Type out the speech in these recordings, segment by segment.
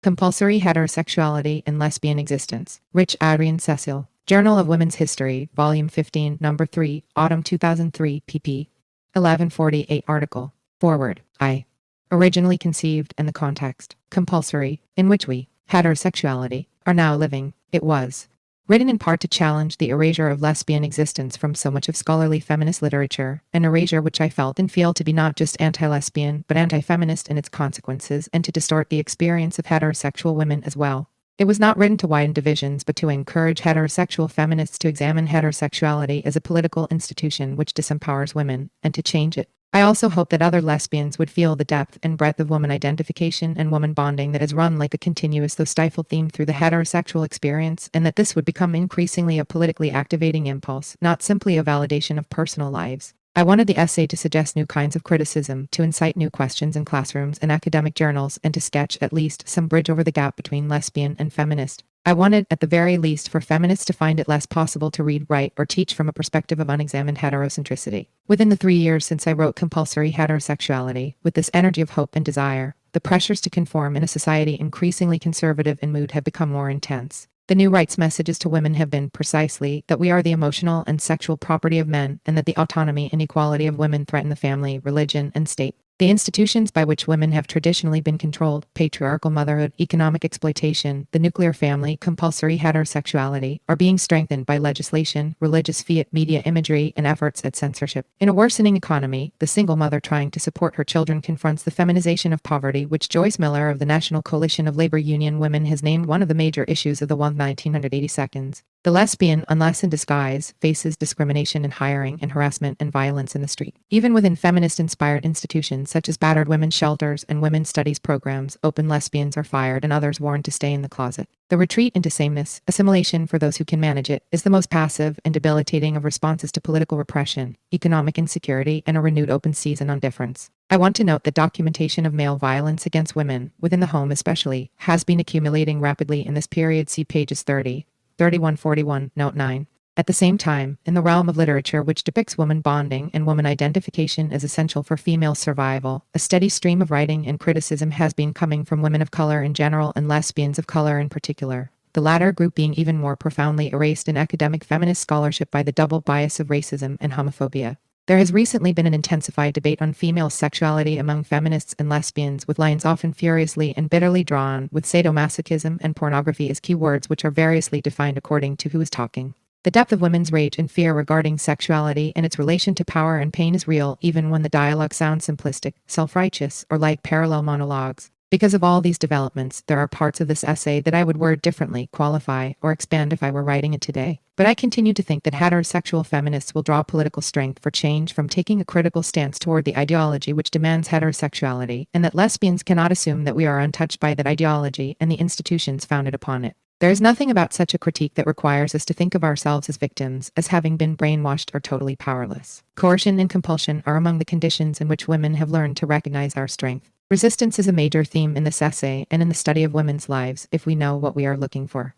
Compulsory Heterosexuality and Lesbian Existence. Rich Adrienne Cecil. Journal of Women's History, Volume 15, Number 3, Autumn 2003, pp. 1148 article. Forward. I. Originally conceived and the context. Compulsory, in which we, heterosexuality, are now living. It was written in part to challenge the erasure of lesbian existence from so much of scholarly feminist literature, an erasure which I felt and feel to be not just anti-lesbian but anti-feminist in its consequences, and to distort the experience of heterosexual women as well. It was not written to widen divisions but to encourage heterosexual feminists to examine heterosexuality as a political institution which disempowers women, and to change it. I also hope that other lesbians would feel the depth and breadth of woman identification and woman bonding that has run like a continuous though stifled theme through the heterosexual experience, and that this would become increasingly a politically activating impulse, not simply a validation of personal lives. I wanted the essay to suggest new kinds of criticism, to incite new questions in classrooms and academic journals, and to sketch, at least, some bridge over the gap between lesbian and feminist. I wanted, at the very least, for feminists to find it less possible to read, write, or teach from a perspective of unexamined heterocentricity. Within the 3 years since I wrote Compulsory Heterosexuality, with this energy of hope and desire, the pressures to conform in a society increasingly conservative in mood have become more intense. The new rights messages to women have been precisely that we are the emotional and sexual property of men, and that the autonomy and equality of women threaten the family, religion, and state. The institutions by which women have traditionally been controlled, patriarchal motherhood, economic exploitation, the nuclear family, compulsory heterosexuality, are being strengthened by legislation, religious fiat, media imagery, and efforts at censorship. In a worsening economy, the single mother trying to support her children confronts the feminization of poverty, which Joyce Miller of the National Coalition of Labor Union Women has named one of the major issues of the 1982. The lesbian, unless in disguise, faces discrimination in hiring and harassment and violence in the street. Even within feminist-inspired institutions such as battered women's shelters and women's studies programs, open lesbians are fired and others warned to stay in the closet. The retreat into sameness, assimilation for those who can manage it, is the most passive and debilitating of responses to political repression, economic insecurity, and a renewed open season on difference. I want to note that documentation of male violence against women, within the home especially, has been accumulating rapidly in this period. See pages 30. 3141, Note 9. At the same time, in the realm of literature which depicts woman bonding and woman identification as essential for female survival, a steady stream of writing and criticism has been coming from women of color in general and lesbians of color in particular, the latter group being even more profoundly erased in academic feminist scholarship by the double bias of racism and homophobia. There has recently been an intensified debate on female sexuality among feminists and lesbians, with lines often furiously and bitterly drawn, with sadomasochism and pornography as key words which are variously defined according to who is talking. The depth of women's rage and fear regarding sexuality and its relation to power and pain is real, even when the dialogue sounds simplistic, self-righteous, or like parallel monologues. Because of all these developments, there are parts of this essay that I would word differently, qualify, or expand if I were writing it today. But I continue to think that heterosexual feminists will draw political strength for change from taking a critical stance toward the ideology which demands heterosexuality, and that lesbians cannot assume that we are untouched by that ideology and the institutions founded upon it. There is nothing about such a critique that requires us to think of ourselves as victims, as having been brainwashed or totally powerless. Coercion and compulsion are among the conditions in which women have learned to recognize our strength. Resistance is a major theme in this essay and in the study of women's lives, if we know what we are looking for.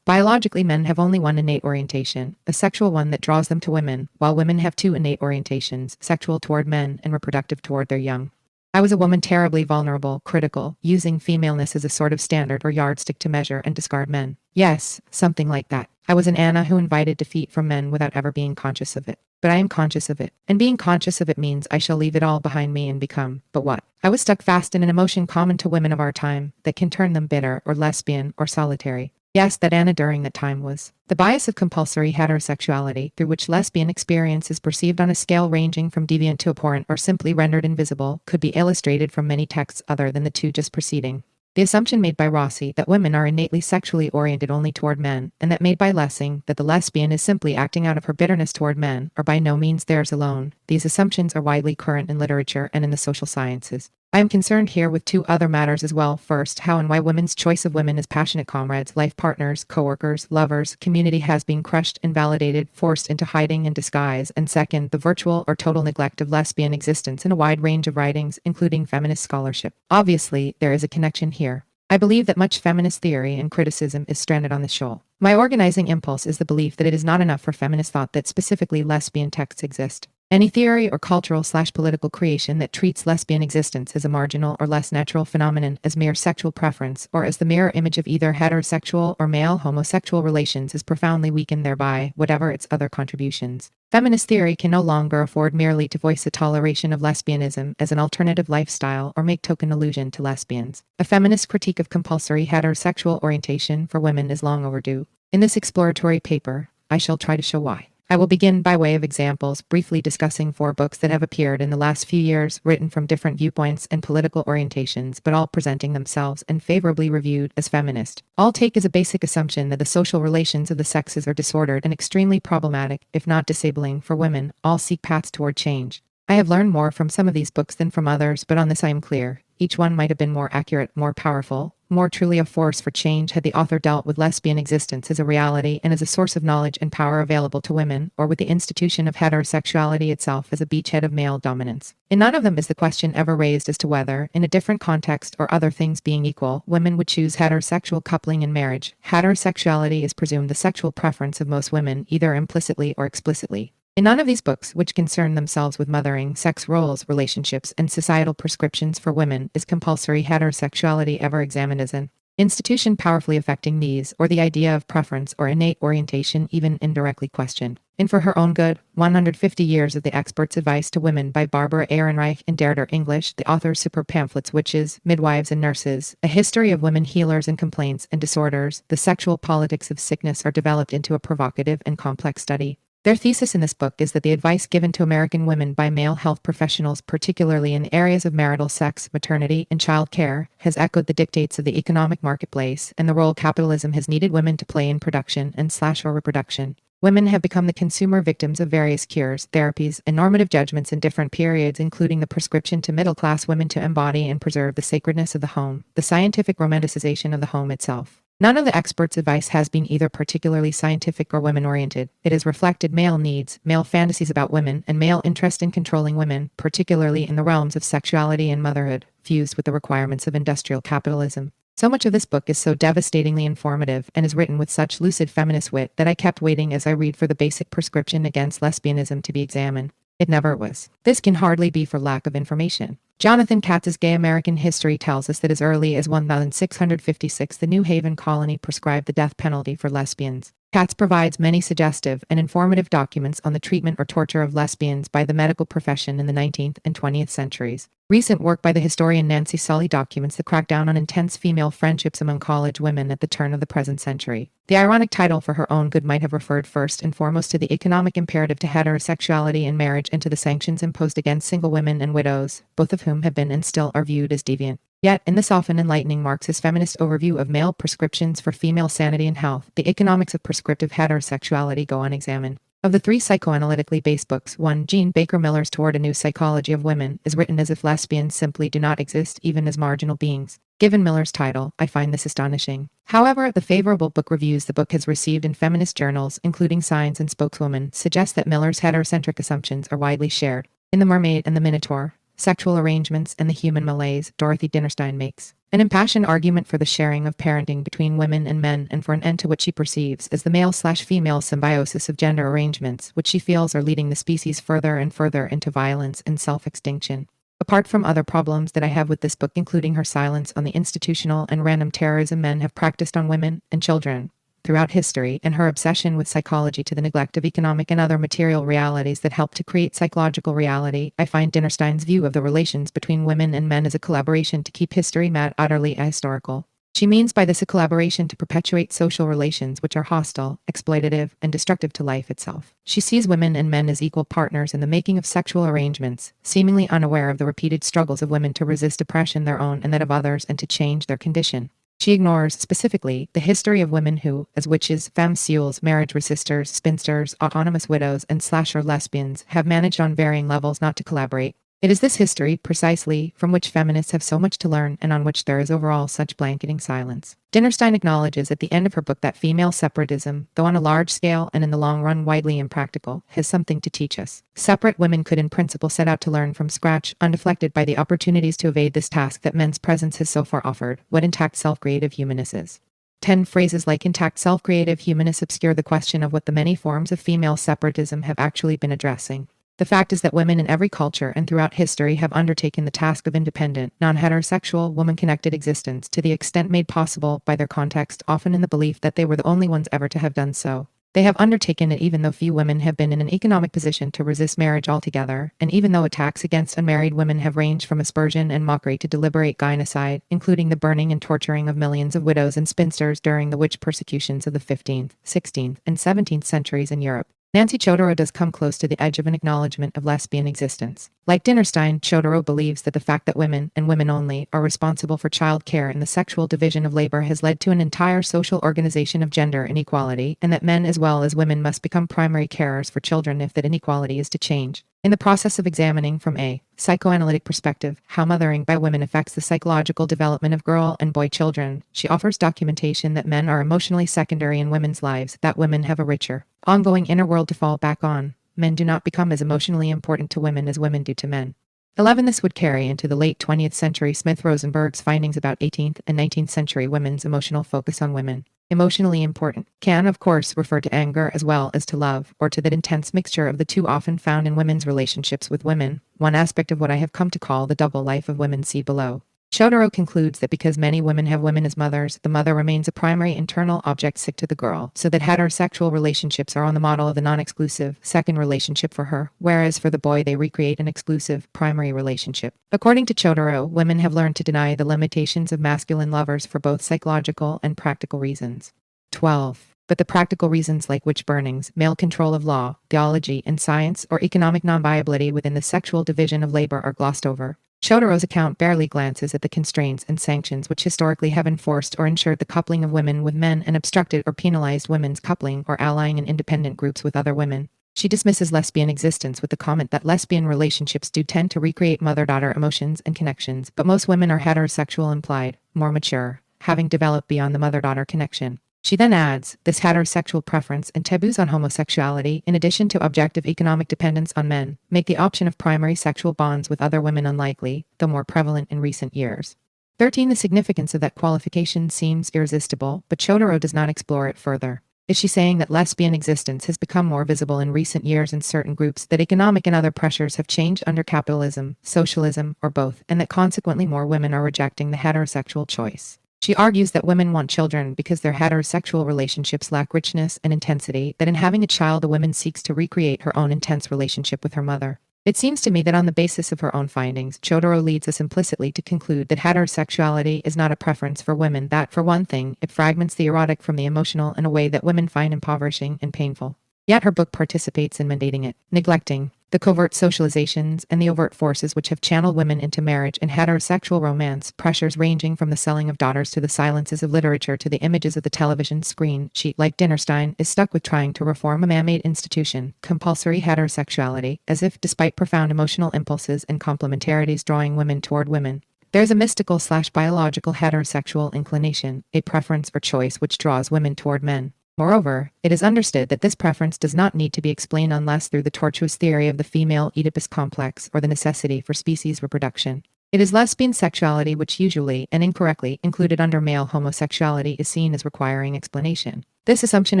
Biologically, men have only one innate orientation, a sexual one that draws them to women, while women have two innate orientations, sexual toward men and reproductive toward their young. I was a woman terribly vulnerable, critical, using femaleness as a sort of standard or yardstick to measure and discard men. Yes, something like that. I was an Anna who invited defeat from men without ever being conscious of it. But I am conscious of it. And being conscious of it means I shall leave it all behind me and become, but what? I was stuck fast in an emotion common to women of our time that can turn them bitter or lesbian or solitary. Yes, that Anna during that time was. The bias of compulsory heterosexuality, through which lesbian experience is perceived on a scale ranging from deviant to abhorrent or simply rendered invisible, could be illustrated from many texts other than the two just preceding. The assumption made by Rossi that women are innately sexually oriented only toward men, and that made by Lessing that the lesbian is simply acting out of her bitterness toward men, are by no means theirs alone. These assumptions are widely current in literature and in the social sciences. I am concerned here with two other matters as well. First, how and why women's choice of women as passionate comrades, life partners, co-workers, lovers, community has been crushed, invalidated, forced into hiding and disguise. And second, the virtual or total neglect of lesbian existence in a wide range of writings, including feminist scholarship. Obviously, there is a connection here. I believe that much feminist theory and criticism is stranded on this shoal. My organizing impulse is the belief that it is not enough for feminist thought that specifically lesbian texts exist. Any theory or cultural/political creation that treats lesbian existence as a marginal or less natural phenomenon, as mere sexual preference, or as the mirror image of either heterosexual or male homosexual relations is profoundly weakened thereby, whatever its other contributions. Feminist theory can no longer afford merely to voice a toleration of lesbianism as an alternative lifestyle or make token allusion to lesbians. A feminist critique of compulsory heterosexual orientation for women is long overdue. In this exploratory paper, I shall try to show why. I will begin by way of examples, briefly discussing 4 books that have appeared in the last few years, written from different viewpoints and political orientations, but all presenting themselves and favorably reviewed as feminist. All take as a basic assumption that the social relations of the sexes are disordered and extremely problematic, if not disabling, for women. All seek paths toward change. I have learned more from some of these books than from others, but on this I am clear. Each one might have been more accurate, more powerful, more truly a force for change had the author dealt with lesbian existence as a reality and as a source of knowledge and power available to women, or with the institution of heterosexuality itself as a beachhead of male dominance. In none of them is the question ever raised as to whether, in a different context or other things being equal, women would choose heterosexual coupling in marriage. Heterosexuality is presumed the sexual preference of most women, either implicitly or explicitly. In none of these books, which concern themselves with mothering, sex roles, relationships, and societal prescriptions for women, is compulsory heterosexuality ever examined as an institution powerfully affecting these, or the idea of preference or innate orientation even indirectly questioned. In For Her Own Good, 150 Years of the Expert's Advice to Women by Barbara Ehrenreich in Der English, the author's superb pamphlets Witches, Midwives and Nurses, a history of women healers and complaints and disorders, the sexual politics of sickness are developed into a provocative and complex study. Their thesis in this book is that the advice given to American women by male health professionals, particularly in areas of marital sex, maternity, and child care, has echoed the dictates of the economic marketplace and the role capitalism has needed women to play in production and/or reproduction. Women have become the consumer victims of various cures, therapies, and normative judgments in different periods, including the prescription to middle-class women to embody and preserve the sacredness of the home, the scientific romanticization of the home itself. None of the experts' advice has been either particularly scientific or women-oriented. It has reflected male needs, male fantasies about women, and male interest in controlling women, particularly in the realms of sexuality and motherhood, fused with the requirements of industrial capitalism. So much of this book is so devastatingly informative and is written with such lucid feminist wit that I kept waiting as I read for the basic prescription against lesbianism to be examined. It never was. This can hardly be for lack of information. Jonathan Katz's Gay American History tells us that as early as 1656 the New Haven colony prescribed the death penalty for lesbians. Katz provides many suggestive and informative documents on the treatment or torture of lesbians by the medical profession in the 19th and 20th centuries. Recent work by the historian Nancy Sully documents the crackdown on intense female friendships among college women at the turn of the present century. The ironic title For Her Own Good might have referred first and foremost to the economic imperative to heterosexuality in marriage and to the sanctions imposed against single women and widows, both of whom have been and still are viewed as deviant. Yet, in this often enlightening Marxist feminist overview of male prescriptions for female sanity and health, the economics of prescriptive heterosexuality go unexamined. Of the 3 psychoanalytically based books, one, Jean Baker Miller's Toward a New Psychology of Women, is written as if lesbians simply do not exist even as marginal beings. Given Miller's title, I find this astonishing. However, the favorable book reviews the book has received in feminist journals, including Science and Spokeswoman, suggest that Miller's heterocentric assumptions are widely shared. In The Mermaid and the Minotaur, Sexual Arrangements and the Human Malaise, Dorothy Dinnerstein makes an impassioned argument for the sharing of parenting between women and men and for an end to what she perceives as the male/female symbiosis of gender arrangements, which she feels are leading the species further and further into violence and self-extinction. Apart from other problems that I have with this book, including her silence on the institutional and random terrorism men have practiced on women and children throughout history, and her obsession with psychology to the neglect of economic and other material realities that help to create psychological reality, I find Dinnerstein's view of the relations between women and men as a collaboration to keep history mad utterly ahistorical. She means by this a collaboration to perpetuate social relations which are hostile, exploitative, and destructive to life itself. She sees women and men as equal partners in the making of sexual arrangements, seemingly unaware of the repeated struggles of women to resist oppression their own and that of others and to change their condition. She ignores, specifically, the history of women who, as witches, femmes seules, marriage resisters, spinsters, autonomous widows, and slasher lesbians, have managed on varying levels not to collaborate. It is this history, precisely, from which feminists have so much to learn and on which there is overall such blanketing silence. Dinnerstein acknowledges at the end of her book that female separatism, though on a large scale and in the long run widely impractical, has something to teach us. Separate women could in principle set out to learn from scratch, undeflected by the opportunities to evade this task that men's presence has so far offered, what intact self-creative humanness is. 10 phrases like intact self-creative humanness obscure the question of what the many forms of female separatism have actually been addressing. The fact is that women in every culture and throughout history have undertaken the task of independent, non-heterosexual, woman-connected existence to the extent made possible by their context, often in the belief that they were the only ones ever to have done so. They have undertaken it even though few women have been in an economic position to resist marriage altogether, and even though attacks against unmarried women have ranged from aspersion and mockery to deliberate gynocide, including the burning and torturing of millions of widows and spinsters during the witch persecutions of the 15th, 16th, and 17th centuries in Europe. Nancy Chodorow does come close to the edge of an acknowledgement of lesbian existence. Like Dinnerstein, Chodorow believes that the fact that women, and women only, are responsible for child care and the sexual division of labor has led to an entire social organization of gender inequality, and that men as well as women must become primary carers for children if that inequality is to change. In the process of examining from a psychoanalytic perspective how mothering by women affects the psychological development of girl and boy children, she offers documentation that men are emotionally secondary in women's lives, that women have a richer, ongoing inner world to fall back on. Men do not become as emotionally important to women as women do to men. 11. This would carry into the late 20th century Smith-Rosenberg's findings about 18th and 19th century women's emotional focus on women. Emotionally important can, of course, refer to anger as well as to love, or to that intense mixture of the two often found in women's relationships with women, one aspect of what I have come to call the double life of women, see below. Chodorow concludes that because many women have women as mothers, the mother remains a primary internal object sick to the girl, so that heterosexual relationships are on the model of the non-exclusive second relationship for her, whereas for the boy they recreate an exclusive primary relationship. According to Chodorow, women have learned to deny the limitations of masculine lovers for both psychological and practical reasons. 12. But the practical reasons like witch burnings, male control of law, theology and science, or economic non-viability within the sexual division of labor are glossed over. Chodorow's account barely glances at the constraints and sanctions which historically have enforced or ensured the coupling of women with men and obstructed or penalized women's coupling or allying in independent groups with other women. She dismisses lesbian existence with the comment that lesbian relationships do tend to recreate mother-daughter emotions and connections, but most women are heterosexual implied, more mature, having developed beyond the mother-daughter connection. She then adds, this heterosexual preference and taboos on homosexuality, in addition to objective economic dependence on men, make the option of primary sexual bonds with other women unlikely, though more prevalent in recent years. 13. The significance of that qualification seems irresistible, but Chodorow does not explore it further. Is she saying that lesbian existence has become more visible in recent years in certain groups, that economic and other pressures have changed under capitalism, socialism, or both, and that consequently more women are rejecting the heterosexual choice? She argues that women want children because their heterosexual relationships lack richness and intensity, that in having a child a woman seeks to recreate her own intense relationship with her mother. It seems to me that on the basis of her own findings, Chodorow leads us implicitly to conclude that heterosexuality is not a preference for women, that, for one thing, it fragments the erotic from the emotional in a way that women find impoverishing and painful. Yet her book participates in mandating it, neglecting the covert socializations and the overt forces which have channeled women into marriage and heterosexual romance, pressures ranging from the selling of daughters to the silences of literature to the images of the television screen. She, like Dinnerstein, is stuck with trying to reform a man-made institution, compulsory heterosexuality, as if, despite profound emotional impulses and complementarities drawing women toward women, there's a mystical/biological heterosexual inclination, a preference or choice which draws women toward men. Moreover, it is understood that this preference does not need to be explained unless through the tortuous theory of the female Oedipus complex or the necessity for species reproduction. It is lesbian sexuality which usually, and incorrectly, included under male homosexuality is seen as requiring explanation. This assumption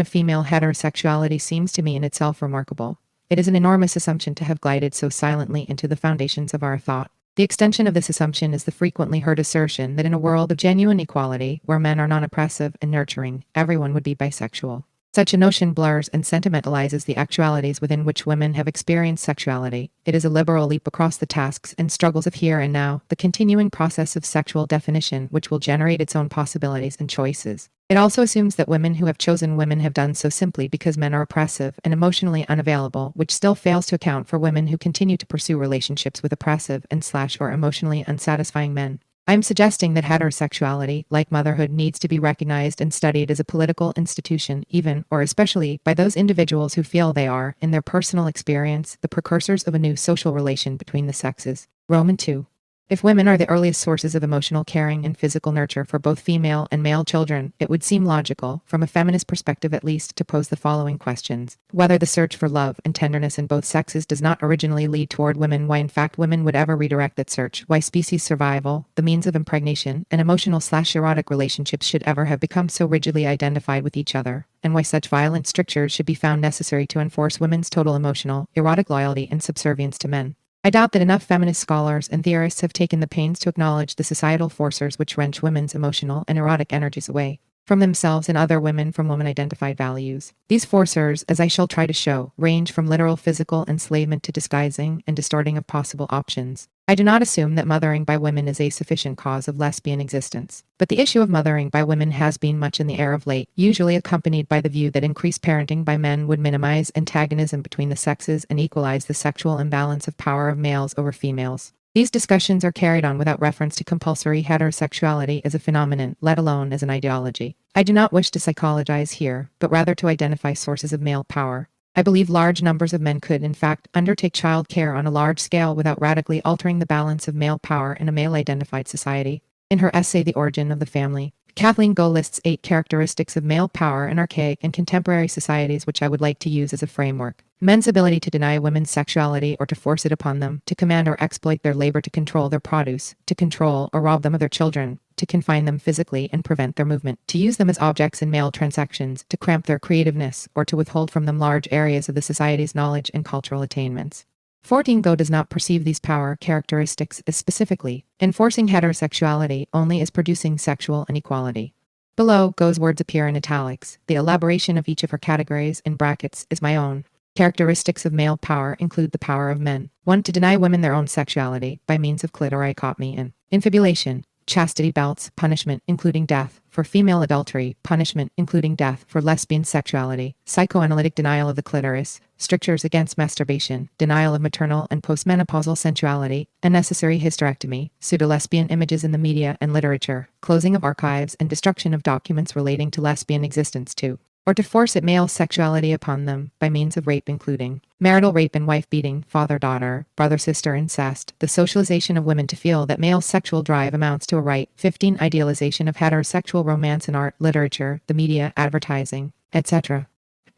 of female heterosexuality seems to me in itself remarkable. It is an enormous assumption to have glided so silently into the foundations of our thought. The extension of this assumption is the frequently heard assertion that in a world of genuine equality, where men are non-oppressive and nurturing, everyone would be bisexual. Such a notion blurs and sentimentalizes the actualities within which women have experienced sexuality. It is a liberal leap across the tasks and struggles of here and now, the continuing process of sexual definition which will generate its own possibilities and choices. It also assumes that women who have chosen women have done so simply because men are oppressive and emotionally unavailable, which still fails to account for women who continue to pursue relationships with oppressive and/or emotionally unsatisfying men. I am suggesting that heterosexuality, like motherhood, needs to be recognized and studied as a political institution, even, or especially, by those individuals who feel they are, in their personal experience, the precursors of a new social relation between the sexes. Roman 2. If women are the earliest sources of emotional caring and physical nurture for both female and male children, it would seem logical, from a feminist perspective at least, to pose the following questions. Whether the search for love and tenderness in both sexes does not originally lead toward women, why in fact women would ever redirect that search, why species survival, the means of impregnation, and emotional/erotic relationships should ever have become so rigidly identified with each other, and why such violent strictures should be found necessary to enforce women's total emotional, erotic loyalty and subservience to men. I doubt that enough feminist scholars and theorists have taken the pains to acknowledge the societal forces which wrench women's emotional and erotic energies away from themselves and other women from woman-identified values. These forcers, as I shall try to show, range from literal physical enslavement to disguising and distorting of possible options. I do not assume that mothering by women is a sufficient cause of lesbian existence, but the issue of mothering by women has been much in the air of late, usually accompanied by the view that increased parenting by men would minimize antagonism between the sexes and equalize the sexual imbalance of power of males over females. These discussions are carried on without reference to compulsory heterosexuality as a phenomenon, let alone as an ideology. I do not wish to psychologize here, but rather to identify sources of male power. I believe large numbers of men could, in fact, undertake child care on a large scale without radically altering the balance of male power in a male-identified society. In her essay, The Origin of the Family, Kathleen Go lists 8 characteristics of male power in archaic and contemporary societies which I would like to use as a framework. Men's ability to deny women's sexuality or to force it upon them, to command or exploit their labor to control their produce, to control or rob them of their children, to confine them physically and prevent their movement, to use them as objects in male transactions, to cramp their creativeness, or to withhold from them large areas of the society's knowledge and cultural attainments. 14 Go does not perceive these power characteristics as specifically enforcing heterosexuality, only as producing sexual inequality. Below, Go's words appear in italics. The elaboration of each of her categories in brackets is my own. Characteristics of male power include the power of men. 1. To deny women their own sexuality by means of clitoricotomy and infibulation. Chastity belts, punishment, including death. For female adultery, punishment, including death. For lesbian sexuality, psychoanalytic denial of the clitoris, strictures against masturbation, denial of maternal and postmenopausal sensuality, unnecessary hysterectomy, pseudo-lesbian images in the media and literature, closing of archives and destruction of documents relating to lesbian existence too. Or to force male sexuality upon them by means of rape, including marital rape and wife beating, father-daughter, brother-sister incest, the socialization of women to feel that male sexual drive amounts to a right. 15 Idealization of heterosexual romance in art, literature, the media, advertising, etc.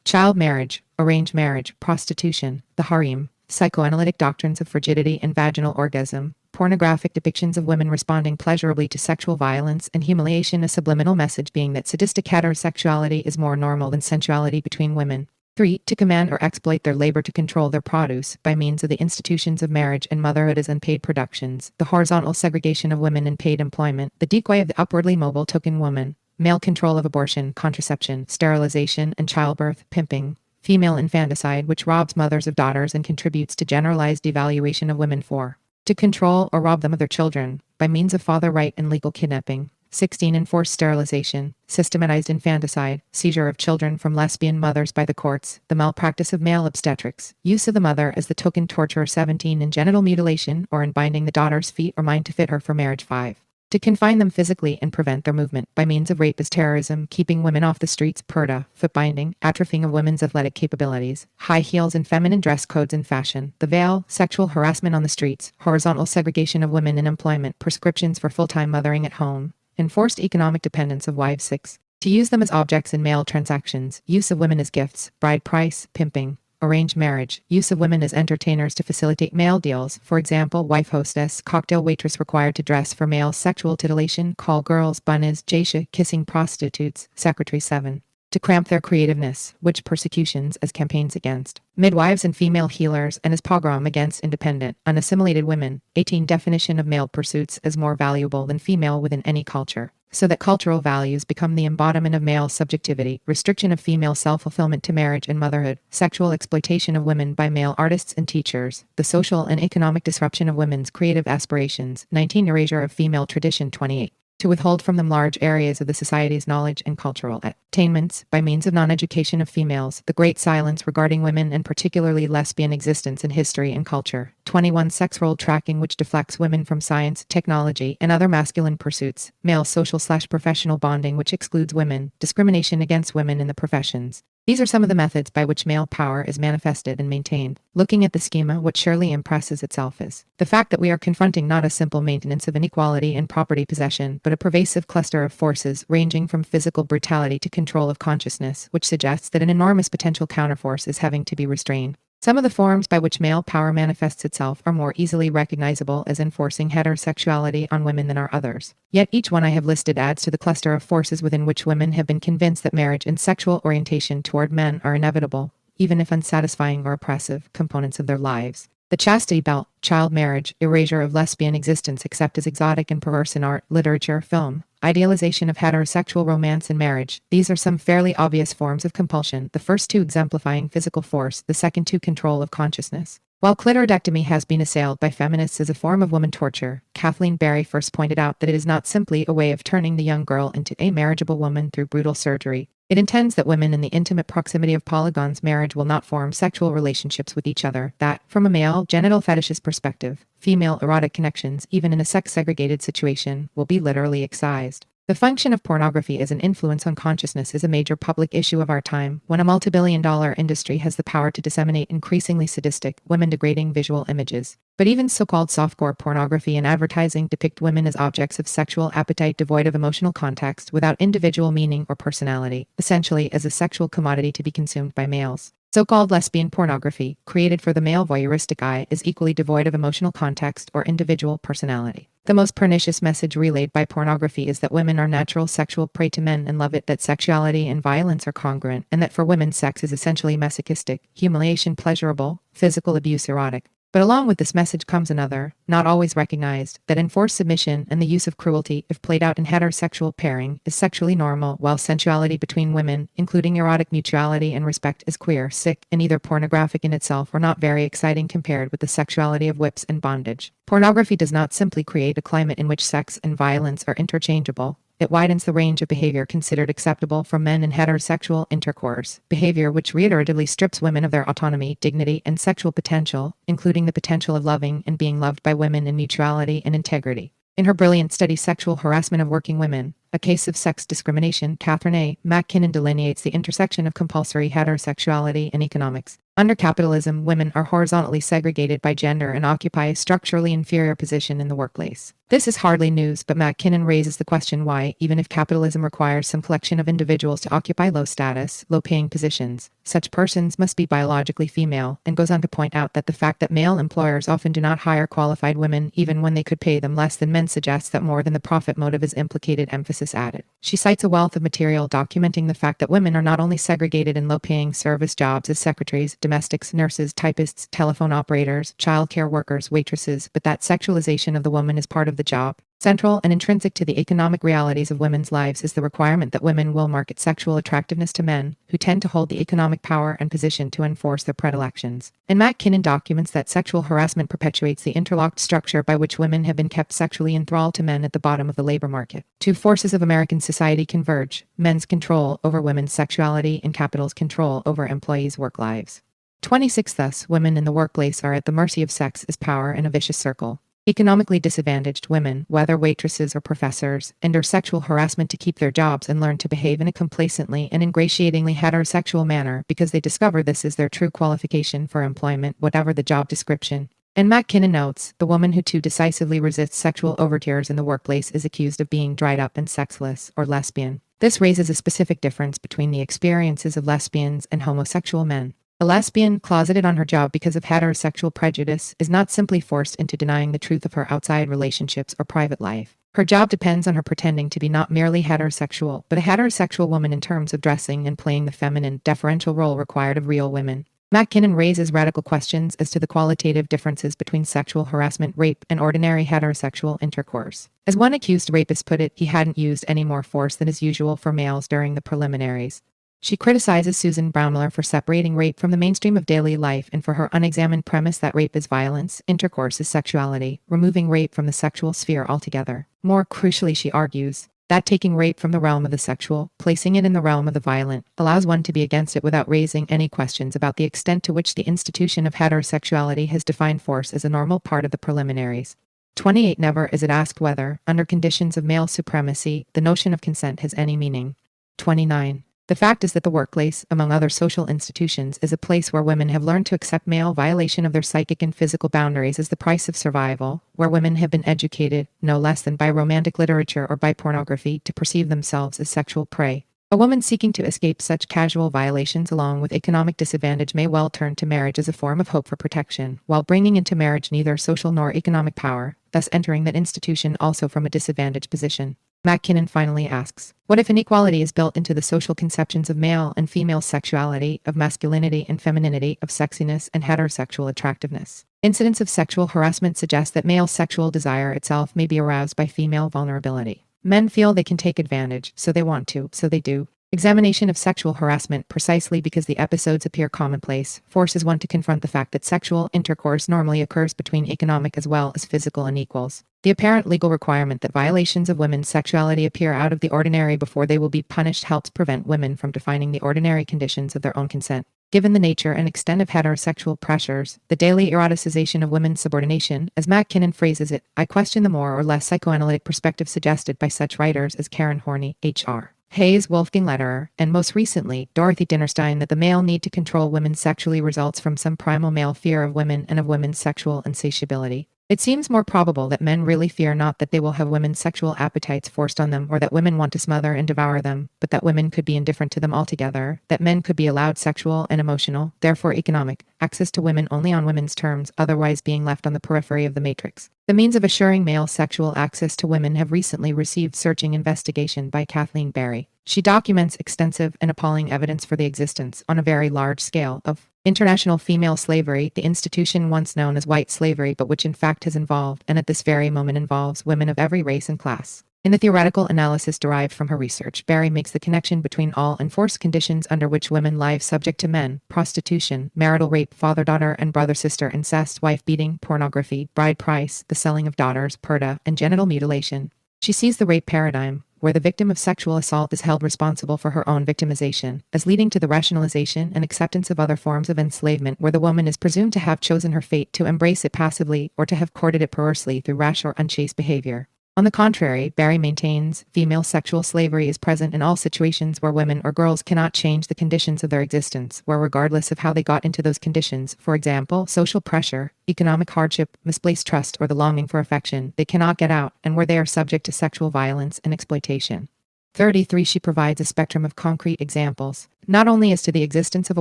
Child marriage, arranged marriage, prostitution, the harem, psychoanalytic doctrines of frigidity and vaginal orgasm, pornographic depictions of women responding pleasurably to sexual violence and humiliation, a subliminal message being that sadistic heterosexuality is more normal than sensuality between women. 3. To command or exploit their labor to control their produce by means of the institutions of marriage and motherhood as unpaid productions, the horizontal segregation of women in paid employment, the decoy of the upwardly mobile token woman, male control of abortion, contraception, sterilization, and childbirth, pimping, female infanticide which robs mothers of daughters and contributes to generalized devaluation of women. 4. To control or rob them of their children by means of father right and legal kidnapping. 16. Enforced sterilization, systematized infanticide, seizure of children from lesbian mothers by the courts, the malpractice of male obstetrics, use of the mother as the token torturer. 17. In genital mutilation or in binding the daughter's feet or mind to fit her for marriage. 5. To confine them physically and prevent their movement by means of rape as terrorism, keeping women off the streets, purdah, foot binding, atrophying of women's athletic capabilities, high heels and feminine dress codes in fashion, the veil, sexual harassment on the streets, horizontal segregation of women in employment, prescriptions for full-time mothering at home, enforced economic dependence of wives. 6. To use them as objects in male transactions, use of women as gifts, bride price, pimping, arranged marriage, use of women as entertainers to facilitate male deals, for example, wife hostess, cocktail waitress required to dress for male sexual titillation, call girls, bunnies, geisha, kissing prostitutes, secretary. 7. To cramp their creativeness, witch persecutions as campaigns against midwives and female healers and as pogrom against independent, unassimilated women. 18. Definition of male pursuits as more valuable than female within any culture, so that cultural values become the embodiment of male subjectivity, restriction of female self-fulfillment to marriage and motherhood, sexual exploitation of women by male artists and teachers, the social and economic disruption of women's creative aspirations. 19. Erasure of female tradition. 28. To withhold from them large areas of the society's knowledge and cultural attainments by means of non-education of females, the great silence regarding women and particularly lesbian existence in history and culture. 21. Sex role tracking, which deflects women from science, technology, and other masculine pursuits. Male social/professional bonding, which excludes women. Discrimination against women in the professions. These are some of the methods by which male power is manifested and maintained. Looking at the schema, what surely impresses itself is the fact that we are confronting not a simple maintenance of inequality in property possession, but a pervasive cluster of forces ranging from physical brutality to control of consciousness, which suggests that an enormous potential counterforce is having to be restrained. Some of the forms by which male power manifests itself are more easily recognizable as enforcing heterosexuality on women than are others. Yet each one I have listed adds to the cluster of forces within which women have been convinced that marriage and sexual orientation toward men are inevitable, even if unsatisfying or oppressive, components of their lives. The chastity belt, child marriage, erasure of lesbian existence except as exotic and perverse in art, literature, film, idealization of heterosexual romance and marriage. These are some fairly obvious forms of compulsion, the first two exemplifying physical force, the second two control of consciousness. While clitoridectomy has been assailed by feminists as a form of woman torture, Kathleen Barry first pointed out that it is not simply a way of turning the young girl into a marriageable woman through brutal surgery. It intends that women in the intimate proximity of polygons marriage will not form sexual relationships with each other, that, from a male genital fetishist perspective, female erotic connections, even in a sex-segregated situation, will be literally excised. The function of pornography as an influence on consciousness is a major public issue of our time, when a multi-billion-dollar industry has the power to disseminate increasingly sadistic, women-degrading visual images. But even so-called softcore pornography and advertising depict women as objects of sexual appetite devoid of emotional context, without individual meaning or personality, essentially as a sexual commodity to be consumed by males. So-called lesbian pornography, created for the male voyeuristic eye, is equally devoid of emotional context or individual personality. The most pernicious message relayed by pornography is that women are natural sexual prey to men and love it, that sexuality and violence are congruent, and that for women sex is essentially masochistic, humiliation pleasurable, physical abuse erotic. But along with this message comes another, not always recognized, that enforced submission and the use of cruelty, if played out in heterosexual pairing, is sexually normal, while sensuality between women, including erotic mutuality and respect, is queer, sick, and either pornographic in itself or not very exciting compared with the sexuality of whips and bondage. Pornography does not simply create a climate in which sex and violence are interchangeable. It widens the range of behavior considered acceptable for men in heterosexual intercourse, behavior which reiteratively strips women of their autonomy, dignity, and sexual potential, including the potential of loving and being loved by women in mutuality and integrity. In her brilliant study Sexual Harassment of Working Women, A Case of Sex Discrimination, Catherine A. McKinnon delineates the intersection of compulsory heterosexuality and economics. Under capitalism, women are horizontally segregated by gender and occupy a structurally inferior position in the workplace. This is hardly news, but McKinnon raises the question why, even if capitalism requires some collection of individuals to occupy low-status, low-paying positions, such persons must be biologically female, and goes on to point out that the fact that male employers often do not hire qualified women even when they could pay them less than men suggests that more than the profit motive is implicated, emphasis added. She cites a wealth of material documenting the fact that women are not only segregated in low-paying service jobs as secretaries, domestics, nurses, typists, telephone operators, childcare workers, waitresses, but that sexualization of the woman is part of the job. Central and intrinsic to the economic realities of women's lives is the requirement that women will market sexual attractiveness to men, who tend to hold the economic power and position to enforce their predilections. And McKinnon documents that sexual harassment perpetuates the interlocked structure by which women have been kept sexually enthralled to men at the bottom of the labor market. Two forces of American society converge: men's control over women's sexuality and capital's control over employees' work lives. 26. Thus, women in the workplace are at the mercy of sex as power in a vicious circle. Economically disadvantaged women, whether waitresses or professors, endure sexual harassment to keep their jobs and learn to behave in a complacently and ingratiatingly heterosexual manner because they discover this is their true qualification for employment, whatever the job description. And McKinnon notes, the woman who too decisively resists sexual overtures in the workplace is accused of being dried up and sexless, or lesbian. This raises a specific difference between the experiences of lesbians and homosexual men. A lesbian, closeted on her job because of heterosexual prejudice, is not simply forced into denying the truth of her outside relationships or private life. Her job depends on her pretending to be not merely heterosexual, but a heterosexual woman in terms of dressing and playing the feminine, deferential role required of real women. McKinnon raises radical questions as to the qualitative differences between sexual harassment, rape, and ordinary heterosexual intercourse. As one accused rapist put it, he hadn't used any more force than is usual for males during the preliminaries. She criticizes Susan Brownmiller for separating rape from the mainstream of daily life and for her unexamined premise that rape is violence, intercourse is sexuality, removing rape from the sexual sphere altogether. More crucially, she argues, That taking rape from the realm of the sexual, placing it in the realm of the violent, allows one to be against it without raising any questions about the extent to which the institution of heterosexuality has defined force as a normal part of the preliminaries. 28. Never is it asked whether, under conditions of male supremacy, the notion of consent has any meaning. 29. The fact is that the workplace, among other social institutions, is a place where women have learned to accept male violation of their psychic and physical boundaries as the price of survival, where women have been educated, no less than by romantic literature or by pornography, to perceive themselves as sexual prey. A woman seeking to escape such casual violations along with economic disadvantage may well turn to marriage as a form of hope for protection, while bringing into marriage neither social nor economic power, thus entering that institution also from a disadvantaged position. McKinnon finally asks, what if inequality is built into the social conceptions of male and female sexuality, of masculinity and femininity, of sexiness and heterosexual attractiveness? Incidents of sexual harassment suggest that male sexual desire itself may be aroused by female vulnerability. Men feel they can take advantage, so they want to, so they do. Examination of sexual harassment, precisely because the episodes appear commonplace, forces one to confront the fact that sexual intercourse normally occurs between economic as well as physical unequals. The apparent legal requirement that violations of women's sexuality appear out of the ordinary before they will be punished helps prevent women from defining the ordinary conditions of their own consent. Given the nature and extent of heterosexual pressures, the daily eroticization of women's subordination, as McKinnon phrases it, I question the more or less psychoanalytic perspective suggested by such writers as Karen Horney, H.R. Hayes, Wolfgang Lederer, and most recently, Dorothy Dinnerstein, that the male need to control women sexually results from some primal male fear of women and of women's sexual insatiability. It seems more probable that men really fear not that they will have women's sexual appetites forced on them or that women want to smother and devour them, but that women could be indifferent to them altogether, that men could be allowed sexual and emotional, therefore economic, access to women only on women's terms, otherwise being left on the periphery of the matrix. The means of assuring male sexual access to women have recently received searching investigation by Kathleen Barry. She documents extensive and appalling evidence for the existence, on a very large scale, of international female slavery, the institution once known as white slavery but which in fact has involved, and at this very moment involves, women of every race and class. In the theoretical analysis derived from her research, Barry makes the connection between all enforced conditions under which women lie subject to men: prostitution, marital rape, father-daughter and brother-sister incest, wife-beating, pornography, bride price, the selling of daughters, purdah, and genital mutilation. She sees the rape paradigm, where the victim of sexual assault is held responsible for her own victimization, as leading to the rationalization and acceptance of other forms of enslavement where the woman is presumed to have chosen her fate, to embrace it passively, or to have courted it perversely through rash or unchaste behavior. On the contrary, Barry maintains, female sexual slavery is present in all situations where women or girls cannot change the conditions of their existence, where regardless of how they got into those conditions, for example, social pressure, economic hardship, misplaced trust, or the longing for affection, they cannot get out, and where they are subject to sexual violence and exploitation. 33. She provides a spectrum of concrete examples, not only as to the existence of a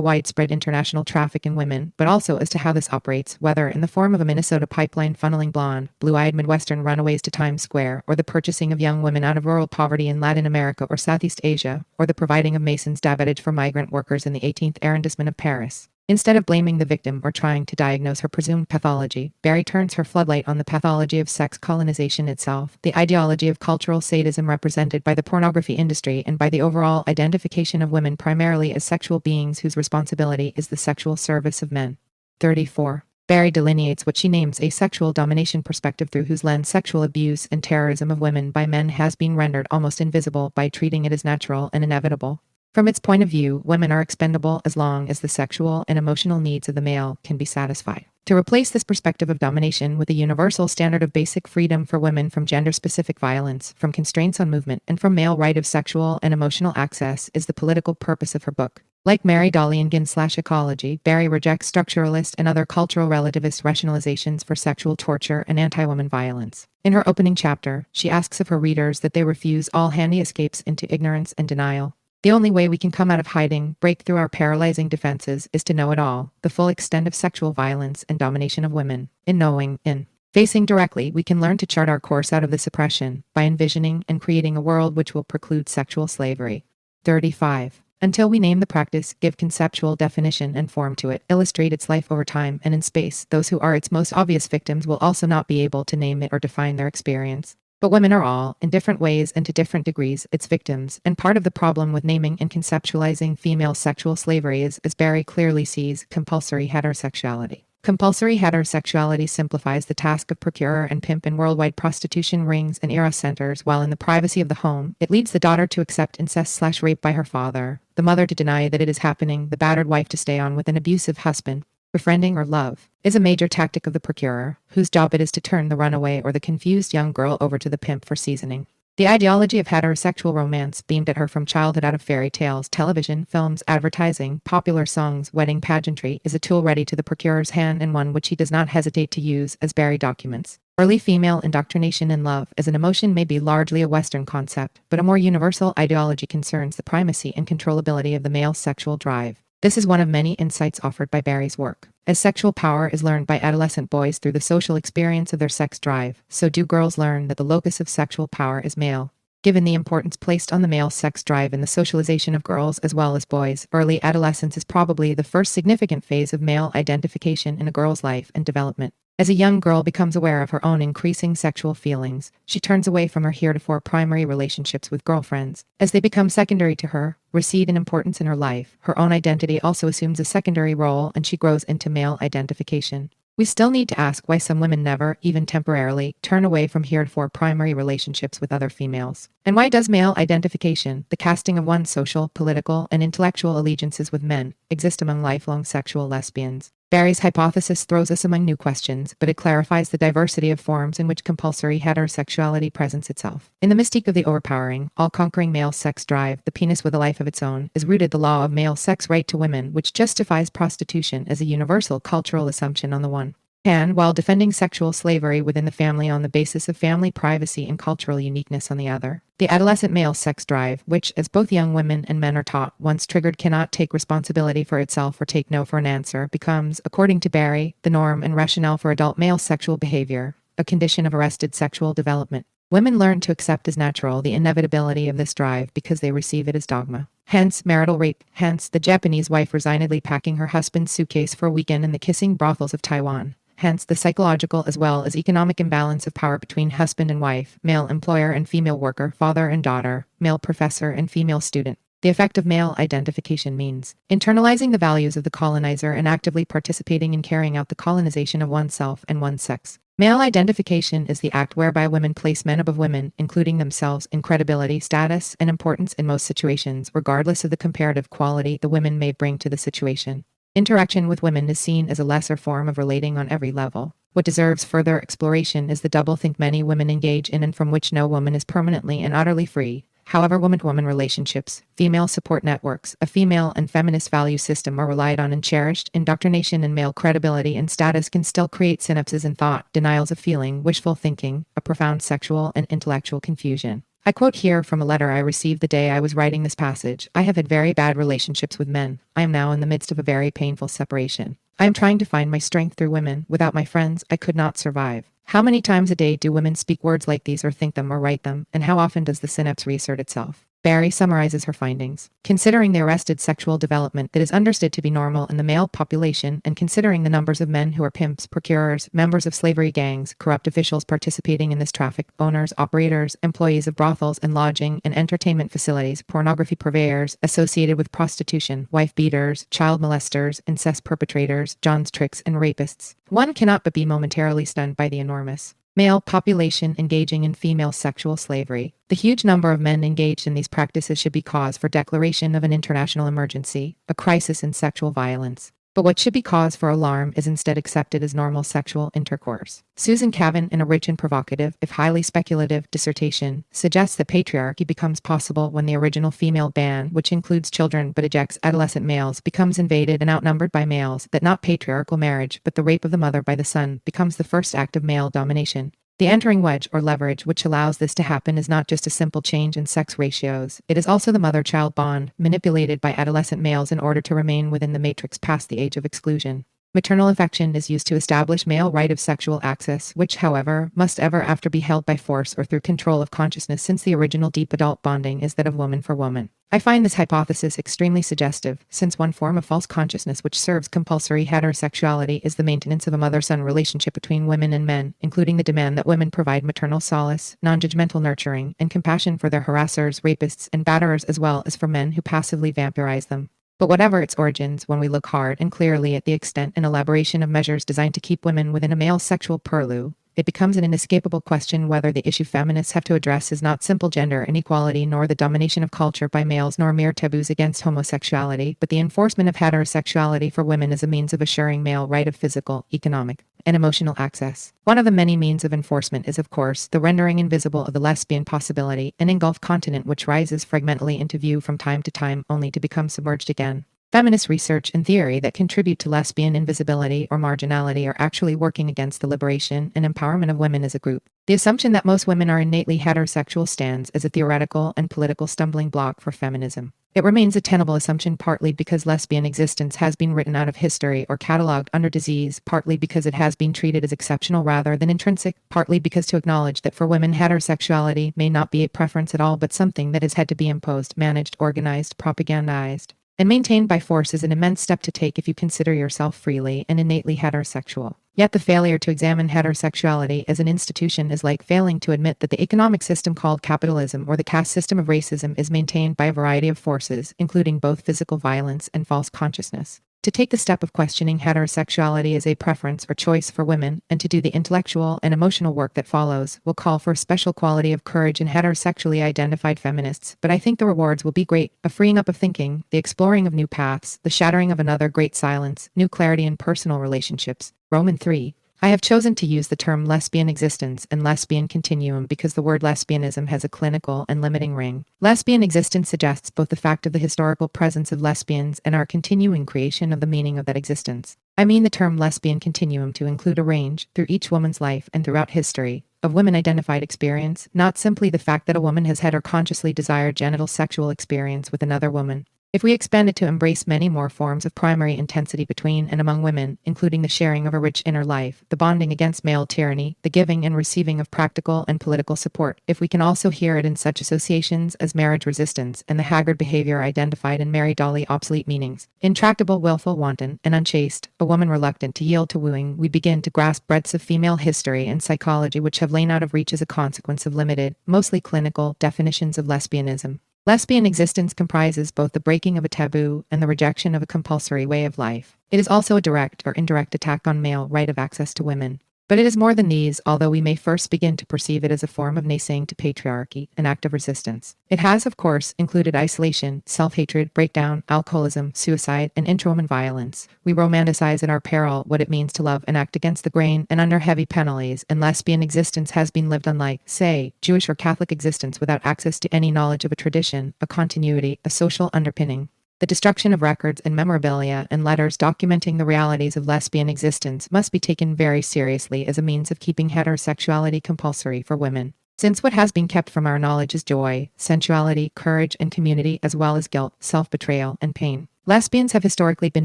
widespread international traffic in women, but also as to how this operates, whether in the form of a Minnesota pipeline funneling blonde, blue-eyed Midwestern runaways to Times Square, or the purchasing of young women out of rural poverty in Latin America or Southeast Asia, or the providing of Mason's davantage for migrant workers in the 18th arrondissement of Paris. Instead of blaming the victim or trying to diagnose her presumed pathology, Barry turns her floodlight on the pathology of sex colonization itself, the ideology of cultural sadism represented by the pornography industry, and by the overall identification of women primarily as sexual beings whose responsibility is the sexual service of men. 34. Barry delineates what she names a sexual domination perspective through whose lens sexual abuse and terrorism of women by men has been rendered almost invisible by treating it as natural and inevitable. From its point of view, women are expendable as long as the sexual and emotional needs of the male can be satisfied. To replace this perspective of domination with a universal standard of basic freedom for women from gender-specific violence, from constraints on movement, and from male right of sexual and emotional access is the political purpose of her book. Like Mary Dollian-Ecology, Barry rejects structuralist and other cultural relativist rationalizations for sexual torture and anti-woman violence. In her opening chapter, she asks of her readers that they refuse all handy escapes into ignorance and denial. The only way we can come out of hiding, break through our paralyzing defenses, is to know it all, the full extent of sexual violence and domination of women. In facing directly, we can learn to chart our course out of this oppression, by envisioning and creating a world which will preclude sexual slavery. 35. Until we name the practice, give conceptual definition and form to it, illustrate its life over time and in space, those who are its most obvious victims will also not be able to name it or define their experience. But women are all, in different ways and to different degrees, its victims, and part of the problem with naming and conceptualizing female sexual slavery is, as Barry clearly sees, compulsory heterosexuality. Compulsory heterosexuality simplifies the task of procurer and pimp in worldwide prostitution rings and eros centers, while in the privacy of the home, it leads the daughter to accept incest/rape by her father, the mother to deny that it is happening, the battered wife to stay on with an abusive husband. Befriending or love is a major tactic of the procurer, whose job it is to turn the runaway or the confused young girl over to the pimp for seasoning. The ideology of heterosexual romance beamed at her from childhood out of fairy tales, television, films, advertising, popular songs, wedding pageantry is a tool ready to the procurer's hand, and one which he does not hesitate to use, as Barry documents. Early female indoctrination in love as an emotion may be largely a Western concept, but a more universal ideology concerns the primacy and controllability of the male sexual drive. This is one of many insights offered by Barry's work. As sexual power is learned by adolescent boys through the social experience of their sex drive, so do girls learn that the locus of sexual power is male. Given the importance placed on the male sex drive in the socialization of girls as well as boys, early adolescence is probably the first significant phase of male identification in a girl's life and development. As a young girl becomes aware of her own increasing sexual feelings, she turns away from her heretofore primary relationships with girlfriends. As they become secondary to her, recede in importance in her life, her own identity also assumes a secondary role and she grows into male identification. We still need to ask why some women never, even temporarily, turn away from heretofore primary relationships with other females. And why does male identification, the casting of one's social, political, and intellectual allegiances with men, exist among lifelong sexual lesbians? Barry's hypothesis throws us among new questions, but it clarifies the diversity of forms in which compulsory heterosexuality presents itself. In the mystique of the overpowering, all-conquering male sex drive, the penis with a life of its own, is rooted the law of male sex right to women, which justifies prostitution as a universal cultural assumption on the one hand, while defending sexual slavery within the family on the basis of family privacy and cultural uniqueness on the other. The adolescent male sex drive, which, as both young women and men are taught, once triggered cannot take responsibility for itself or take no for an answer, becomes, according to Barry, the norm and rationale for adult male sexual behavior, a condition of arrested sexual development. Women learn to accept as natural the inevitability of this drive because they receive it as dogma. Hence marital rape, hence the Japanese wife resignedly packing her husband's suitcase for a weekend in the kissing brothels of Taiwan. Hence the psychological as well as economic imbalance of power between husband and wife, male employer and female worker, father and daughter, male professor and female student. The effect of male identification means internalizing the values of the colonizer and actively participating in carrying out the colonization of oneself and one's sex. Male identification is the act whereby women place men above women, including themselves, in credibility, status, and importance in most situations, regardless of the comparative quality the women may bring to the situation. Interaction with women is seen as a lesser form of relating on every level. What deserves further exploration is the doublethink many women engage in and from which no woman is permanently and utterly free. However, woman-to-woman relationships, female support networks, a female and feminist value system are relied on and cherished, indoctrination and male credibility and status can still create synapses in thought, denials of feeling, wishful thinking, a profound sexual and intellectual confusion. I quote here from a letter I received the day I was writing this passage. I have had very bad relationships with men. I am now in the midst of a very painful separation. I am trying to find my strength through women. Without my friends, I could not survive. How many times a day do women speak words like these or think them or write them, and how often does the synapse reassert itself? Barry summarizes her findings. Considering the arrested sexual development that is understood to be normal in the male population, and considering the numbers of men who are pimps, procurers, members of slavery gangs, corrupt officials participating in this traffic, owners, operators, employees of brothels and lodging and entertainment facilities, pornography purveyors associated with prostitution, wife beaters, child molesters, incest perpetrators, John's tricks, and rapists, one cannot but be momentarily stunned by the enormous male population engaging in female sexual slavery. The huge number of men engaged in these practices should be cause for declaration of an international emergency, a crisis in sexual violence. But what should be cause for alarm is instead accepted as normal sexual intercourse. Susan Cavan, in a rich and provocative, if highly speculative, dissertation, suggests that patriarchy becomes possible when the original female ban, which includes children but ejects adolescent males, becomes invaded and outnumbered by males, that not patriarchal marriage, but the rape of the mother by the son, becomes the first act of male domination. The entering wedge or leverage which allows this to happen is not just a simple change in sex ratios, it is also the mother-child bond, manipulated by adolescent males in order to remain within the matrix past the age of exclusion. Maternal affection is used to establish male right of sexual access, which, however, must ever after be held by force or through control of consciousness, since the original deep adult bonding is that of woman for woman. I find this hypothesis extremely suggestive, since one form of false consciousness which serves compulsory heterosexuality is the maintenance of a mother-son relationship between women and men, including the demand that women provide maternal solace, non-judgmental nurturing, and compassion for their harassers, rapists, and batterers, as well as for men who passively vampirize them. But whatever its origins, when we look hard and clearly at the extent and elaboration of measures designed to keep women within a male sexual purlieu, it becomes an inescapable question whether the issue feminists have to address is not simple gender inequality nor the domination of culture by males nor mere taboos against homosexuality, but the enforcement of heterosexuality for women as a means of assuring male right of physical, economic, and emotional access. One of the many means of enforcement is, of course, the rendering invisible of the lesbian possibility, an engulfed continent which rises fragmentally into view from time to time only to become submerged again. Feminist research and theory that contribute to lesbian invisibility or marginality are actually working against the liberation and empowerment of women as a group. The assumption that most women are innately heterosexual stands as a theoretical and political stumbling block for feminism. It remains a tenable assumption partly because lesbian existence has been written out of history or catalogued under disease, partly because it has been treated as exceptional rather than intrinsic, partly because to acknowledge that for women heterosexuality may not be a preference at all but something that has had to be imposed, managed, organized, propagandized, and maintained by force is an immense step to take if you consider yourself freely and innately heterosexual. Yet the failure to examine heterosexuality as an institution is like failing to admit that the economic system called capitalism or the caste system of racism is maintained by a variety of forces, including both physical violence and false consciousness. To take the step of questioning heterosexuality as a preference or choice for women, and to do the intellectual and emotional work that follows, will call for a special quality of courage in heterosexually identified feminists, but I think the rewards will be great: a freeing up of thinking, the exploring of new paths, the shattering of another great silence, new clarity in personal relationships. Roman 3. I have chosen to use the term lesbian existence and lesbian continuum because the word lesbianism has a clinical and limiting ring. Lesbian existence suggests both the fact of the historical presence of lesbians and our continuing creation of the meaning of that existence. I mean the term lesbian continuum to include a range, through each woman's life and throughout history, of women-identified experience, not simply the fact that a woman has had or consciously desired genital sexual experience with another woman. If we expand it to embrace many more forms of primary intensity between and among women, including the sharing of a rich inner life, the bonding against male tyranny, the giving and receiving of practical and political support, if we can also hear it in such associations as marriage resistance and the haggard behavior identified in Mary Dolly obsolete meanings, intractable, willful, wanton, and unchaste, a woman reluctant to yield to wooing, we begin to grasp breadths of female history and psychology which have lain out of reach as a consequence of limited, mostly clinical, definitions of lesbianism. Lesbian existence comprises both the breaking of a taboo and the rejection of a compulsory way of life. It is also a direct or indirect attack on male right of access to women. But it is more than these, although we may first begin to perceive it as a form of naysaying to patriarchy, an act of resistance. It has, of course, included isolation, self-hatred, breakdown, alcoholism, suicide, and intrawoman violence. We romanticize at our peril what it means to love and act against the grain and under heavy penalties, and lesbian existence has been lived unlike, say, Jewish or Catholic existence without access to any knowledge of a tradition, a continuity, a social underpinning. The destruction of records and memorabilia and letters documenting the realities of lesbian existence must be taken very seriously as a means of keeping heterosexuality compulsory for women. Since what has been kept from our knowledge is joy, sensuality, courage, and community, as well as guilt, self-betrayal, and pain. Lesbians have historically been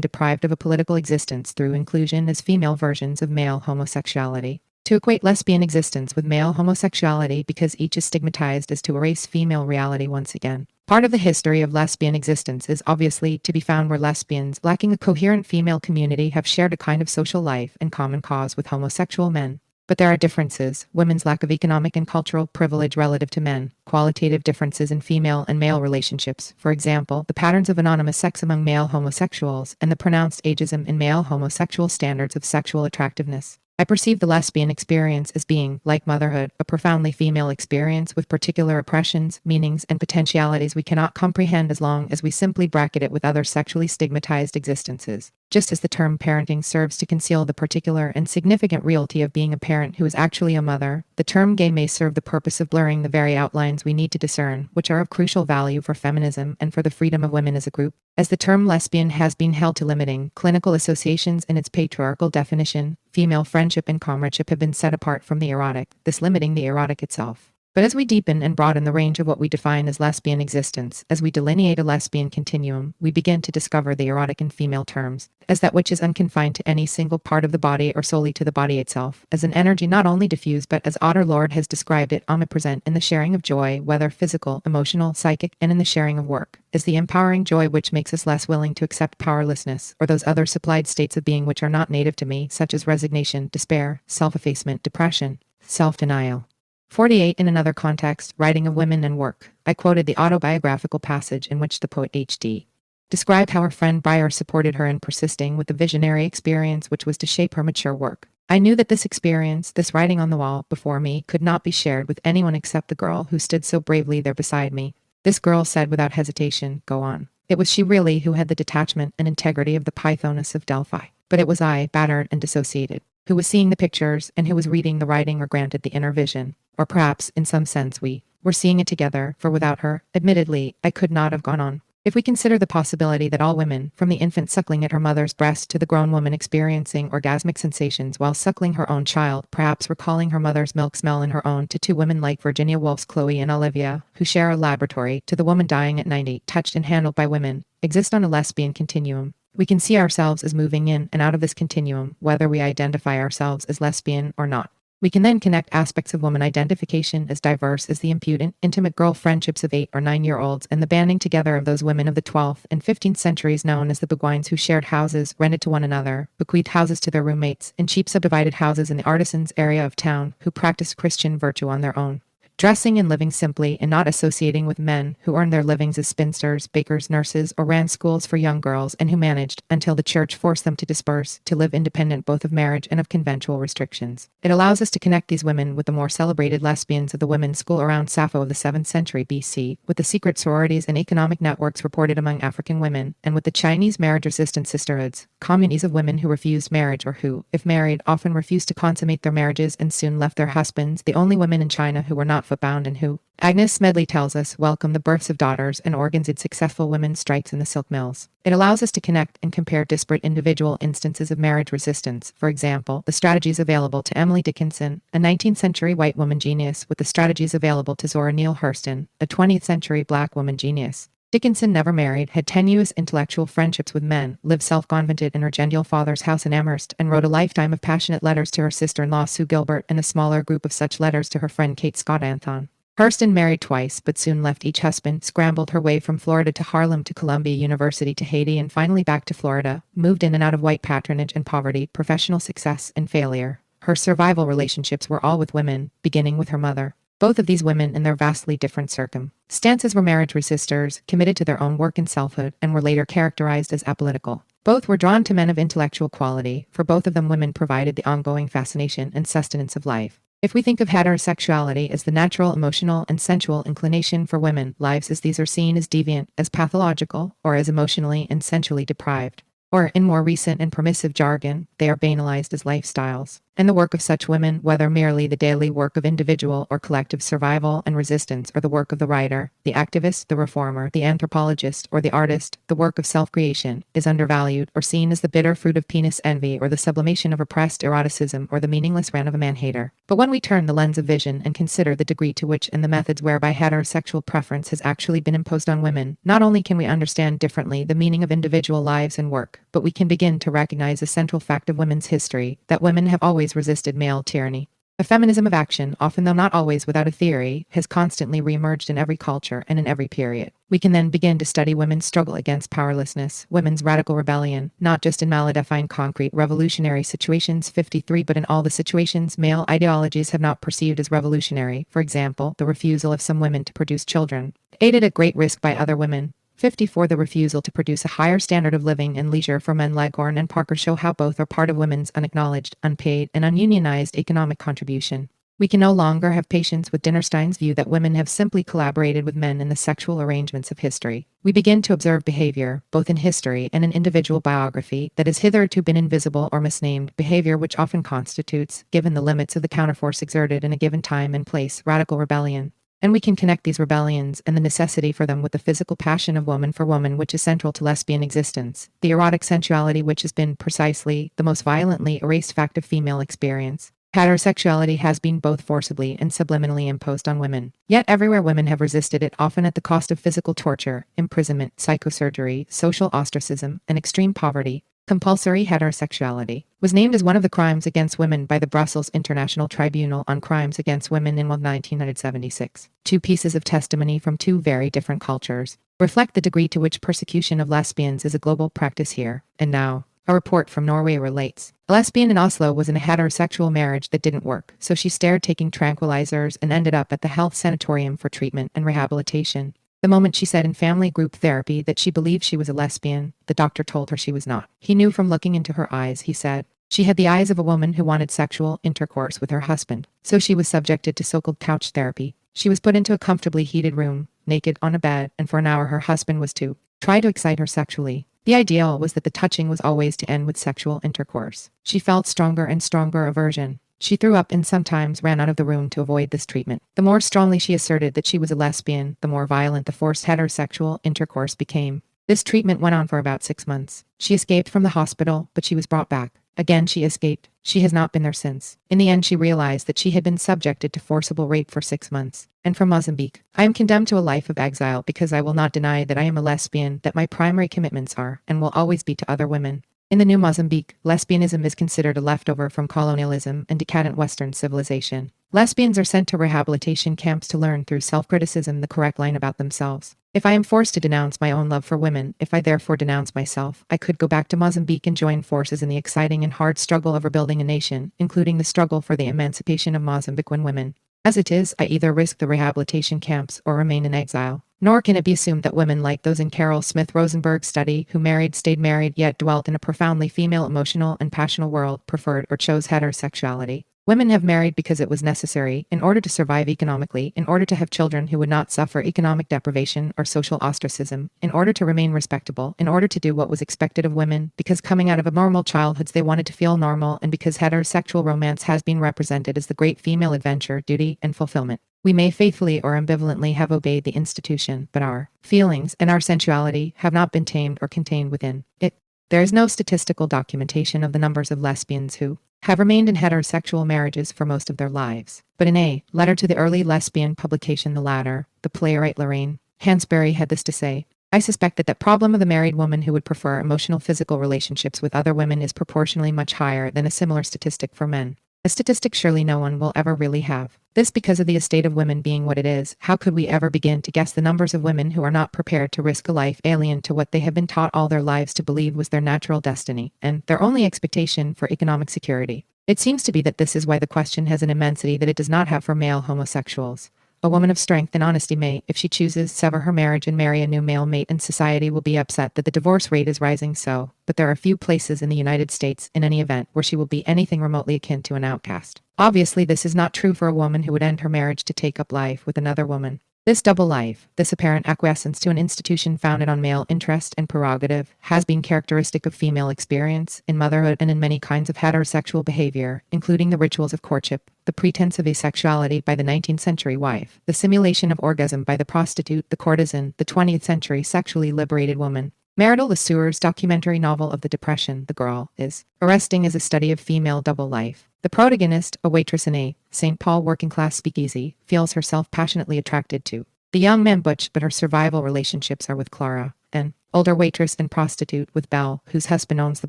deprived of a political existence through inclusion as female versions of male homosexuality. To equate lesbian existence with male homosexuality because each is stigmatized is to erase female reality once again. Part of the history of lesbian existence is obviously to be found where lesbians, lacking a coherent female community, have shared a kind of social life and common cause with homosexual men. But there are differences: women's lack of economic and cultural privilege relative to men, qualitative differences in female and male relationships, for example, the patterns of anonymous sex among male homosexuals, and the pronounced ageism in male homosexual standards of sexual attractiveness. I perceive the lesbian experience as being, like motherhood, a profoundly female experience with particular oppressions, meanings, and potentialities we cannot comprehend as long as we simply bracket it with other sexually stigmatized existences. Just as the term parenting serves to conceal the particular and significant reality of being a parent who is actually a mother, the term gay may serve the purpose of blurring the very outlines we need to discern, which are of crucial value for feminism and for the freedom of women as a group. As the term lesbian has been held to limiting clinical associations in its patriarchal definition, female friendship and comradeship have been set apart from the erotic, this limiting the erotic itself. But as we deepen and broaden the range of what we define as lesbian existence, as we delineate a lesbian continuum, we begin to discover the erotic in female terms, as that which is unconfined to any single part of the body or solely to the body itself, as an energy not only diffused but, as Otter Lord has described it, omnipresent in the sharing of joy, whether physical, emotional, psychic, and in the sharing of work, is the empowering joy which makes us less willing to accept powerlessness, or those other supplied states of being which are not native to me, such as resignation, despair, self-effacement, depression, self-denial. 48. In another context, writing of women and work, I quoted the autobiographical passage in which the poet H.D. described how her friend Briar supported her in persisting with the visionary experience which was to shape her mature work. I knew that this experience, this writing on the wall before me, could not be shared with anyone except the girl who stood so bravely there beside me. This girl said without hesitation, "Go on." It was she really who had the detachment and integrity of the Pythoness of Delphi. But it was I, battered and dissociated, who was seeing the pictures and who was reading the writing or granted the inner vision. Or perhaps, in some sense, we were seeing it together, for without her, admittedly, I could not have gone on. If we consider the possibility that all women, from the infant suckling at her mother's breast to the grown woman experiencing orgasmic sensations while suckling her own child, perhaps recalling her mother's milk smell in her own, to two women like Virginia Woolf's Chloe and Olivia, who share a laboratory, to the woman dying at 90, touched and handled by women, exist on a lesbian continuum. We can see ourselves as moving in and out of this continuum, whether we identify ourselves as lesbian or not. We can then connect aspects of woman identification as diverse as the impudent, intimate girl friendships of 8 or 9-year-olds and the banding together of those women of the 12th and 15th centuries known as the Beguines who shared houses, rented to one another, bequeathed houses to their roommates, in cheap subdivided houses in the artisans' area of town, who practiced Christian virtue on their own, dressing and living simply and not associating with men who earned their livings as spinsters, bakers, nurses, or ran schools for young girls and who managed, until the church forced them to disperse, to live independent both of marriage and of conventual restrictions. It allows us to connect these women with the more celebrated lesbians of the women's school around Sappho of the 7th century BC, with the secret sororities and economic networks reported among African women, and with the Chinese marriage-resistant sisterhoods, communities of women who refused marriage or who, if married, often refused to consummate their marriages and soon left their husbands, the only women in China who were not footbound and who, Agnes Smedley tells us, welcome the births of daughters and organs in successful women's strikes in the silk mills. It allows us to connect and compare disparate individual instances of marriage resistance, for example, the strategies available to Emily Dickinson, a 19th century white woman genius, with the strategies available to Zora Neale Hurston, a 20th century black woman genius. Dickinson never married, had tenuous intellectual friendships with men, lived self-convented in her genial father's house in Amherst, and wrote a lifetime of passionate letters to her sister-in-law Sue Gilbert and a smaller group of such letters to her friend Kate Scott Anthon. Hurston married twice, but soon left each husband, scrambled her way from Florida to Harlem to Columbia University to Haiti and finally back to Florida, moved in and out of white patronage and poverty, professional success and failure. Her survival relationships were all with women, beginning with her mother. Both of these women in their vastly different circumstances were marriage resistors, committed to their own work and selfhood, and were later characterized as apolitical. Both were drawn to men of intellectual quality. For both of them women provided the ongoing fascination and sustenance of life. If we think of heterosexuality as the natural emotional and sensual inclination for women, lives as these are seen as deviant, as pathological, or as emotionally and sensually deprived. Or, in more recent and permissive jargon, they are banalized as lifestyles. And the work of such women, whether merely the daily work of individual or collective survival and resistance, or the work of the writer, the activist, the reformer, the anthropologist, or the artist, the work of self-creation, is undervalued or seen as the bitter fruit of penis envy or the sublimation of repressed eroticism or the meaningless rant of a man-hater. But when we turn the lens of vision and consider the degree to which and the methods whereby heterosexual preference has actually been imposed on women, not only can we understand differently the meaning of individual lives and work, but we can begin to recognize a central fact of women's history, that women have always resisted male tyranny. A feminism of action, often though not always without a theory, has constantly reemerged in every culture and in every period. We can then begin to study women's struggle against powerlessness, women's radical rebellion, not just in maladefine concrete revolutionary situations 53 but in all the situations male ideologies have not perceived as revolutionary, for example, the refusal of some women to produce children, aided at great risk by other women. 54 The refusal to produce a higher standard of living and leisure for men. Leghorn and Parker show how both are part of women's unacknowledged, unpaid, and ununionized economic contribution. We can no longer have patience with Dinnerstein's view that women have simply collaborated with men in the sexual arrangements of history. We begin to observe behavior, both in history and in individual biography, that has hitherto been invisible or misnamed, behavior which often constitutes, given the limits of the counterforce exerted in a given time and place, radical rebellion. And we can connect these rebellions and the necessity for them with the physical passion of woman for woman which is central to lesbian existence, the erotic sensuality which has been, precisely, the most violently erased fact of female experience. Heterosexuality has been both forcibly and subliminally imposed on women. Yet everywhere women have resisted it, often at the cost of physical torture, imprisonment, psychosurgery, social ostracism, and extreme poverty. Compulsory heterosexuality was named as one of the crimes against women by the Brussels International Tribunal on Crimes Against Women in 1976. Two pieces of testimony from two very different cultures reflect the degree to which persecution of lesbians is a global practice here and now. A report from Norway relates, a lesbian in Oslo was in a heterosexual marriage that didn't work, so she started taking tranquilizers and ended up at the health sanatorium for treatment and rehabilitation. The moment she said in family group therapy that she believed she was a lesbian, the doctor told her she was not. He knew from looking into her eyes, he said. She had the eyes of a woman who wanted sexual intercourse with her husband, so she was subjected to so-called couch therapy. She was put into a comfortably heated room, naked on a bed, and for an hour her husband was to try to excite her sexually. The ideal was that the touching was always to end with sexual intercourse. She felt stronger and stronger aversion. She threw up and sometimes ran out of the room to avoid this treatment. The more strongly she asserted that she was a lesbian, the more violent the forced heterosexual intercourse became. This treatment went on for about 6 months. She escaped from the hospital, but she was brought back. Again she escaped. She has not been there since. In the end she realized that she had been subjected to forcible rape for 6 months. And from Mozambique, I am condemned to a life of exile because I will not deny that I am a lesbian, that my primary commitments are, and will always be to other women. In the new Mozambique, lesbianism is considered a leftover from colonialism and decadent Western civilization. Lesbians are sent to rehabilitation camps to learn through self-criticism the correct line about themselves. If I am forced to denounce my own love for women, if I therefore denounce myself, I could go back to Mozambique and join forces in the exciting and hard struggle of rebuilding a nation, including the struggle for the emancipation of Mozambican women. As it is, I either risk the rehabilitation camps or remain in exile. Nor can it be assumed that women like those in Carol Smith Rosenberg's study, who married, stayed married, yet dwelt in a profoundly female emotional and passional world, preferred or chose heterosexuality. Women have married because it was necessary, in order to survive economically, in order to have children who would not suffer economic deprivation or social ostracism, in order to remain respectable, in order to do what was expected of women, because coming out of abnormal childhoods they wanted to feel normal, and because heterosexual romance has been represented as the great female adventure, duty, and fulfillment. We may faithfully or ambivalently have obeyed the institution, but our feelings and our sensuality have not been tamed or contained within it. There is no statistical documentation of the numbers of lesbians who have remained in heterosexual marriages for most of their lives. But in a letter to the early lesbian publication The Ladder, the playwright Lorraine Hansberry had this to say: I suspect that problem of the married woman who would prefer emotional physical relationships with other women is proportionally much higher than a similar statistic for men. A statistic surely no one will ever really have. This because of the estate of women being what it is. How could we ever begin to guess the numbers of women who are not prepared to risk a life alien to what they have been taught all their lives to believe was their natural destiny, and their only expectation for economic security? It seems to be that this is why the question has an immensity that it does not have for male homosexuals. A woman of strength and honesty may, if she chooses, sever her marriage and marry a new male mate, and society will be upset that the divorce rate is rising so, but there are few places in the United States, in any event, where she will be anything remotely akin to an outcast. Obviously this is not true for a woman who would end her marriage to take up life with another woman. This double life, this apparent acquiescence to an institution founded on male interest and prerogative, has been characteristic of female experience in motherhood and in many kinds of heterosexual behavior, including the rituals of courtship, the pretense of asexuality by the 19th century wife, the simulation of orgasm by the prostitute, the courtesan, the 20th century sexually liberated woman. Marital Lesueur's documentary novel of the Depression, The Girl, is arresting as a study of female double life. The protagonist, a waitress in a St. Paul working-class speakeasy, feels herself passionately attracted to the young man Butch, but her survival relationships are with Clara, an older waitress and prostitute, with Belle, whose husband owns the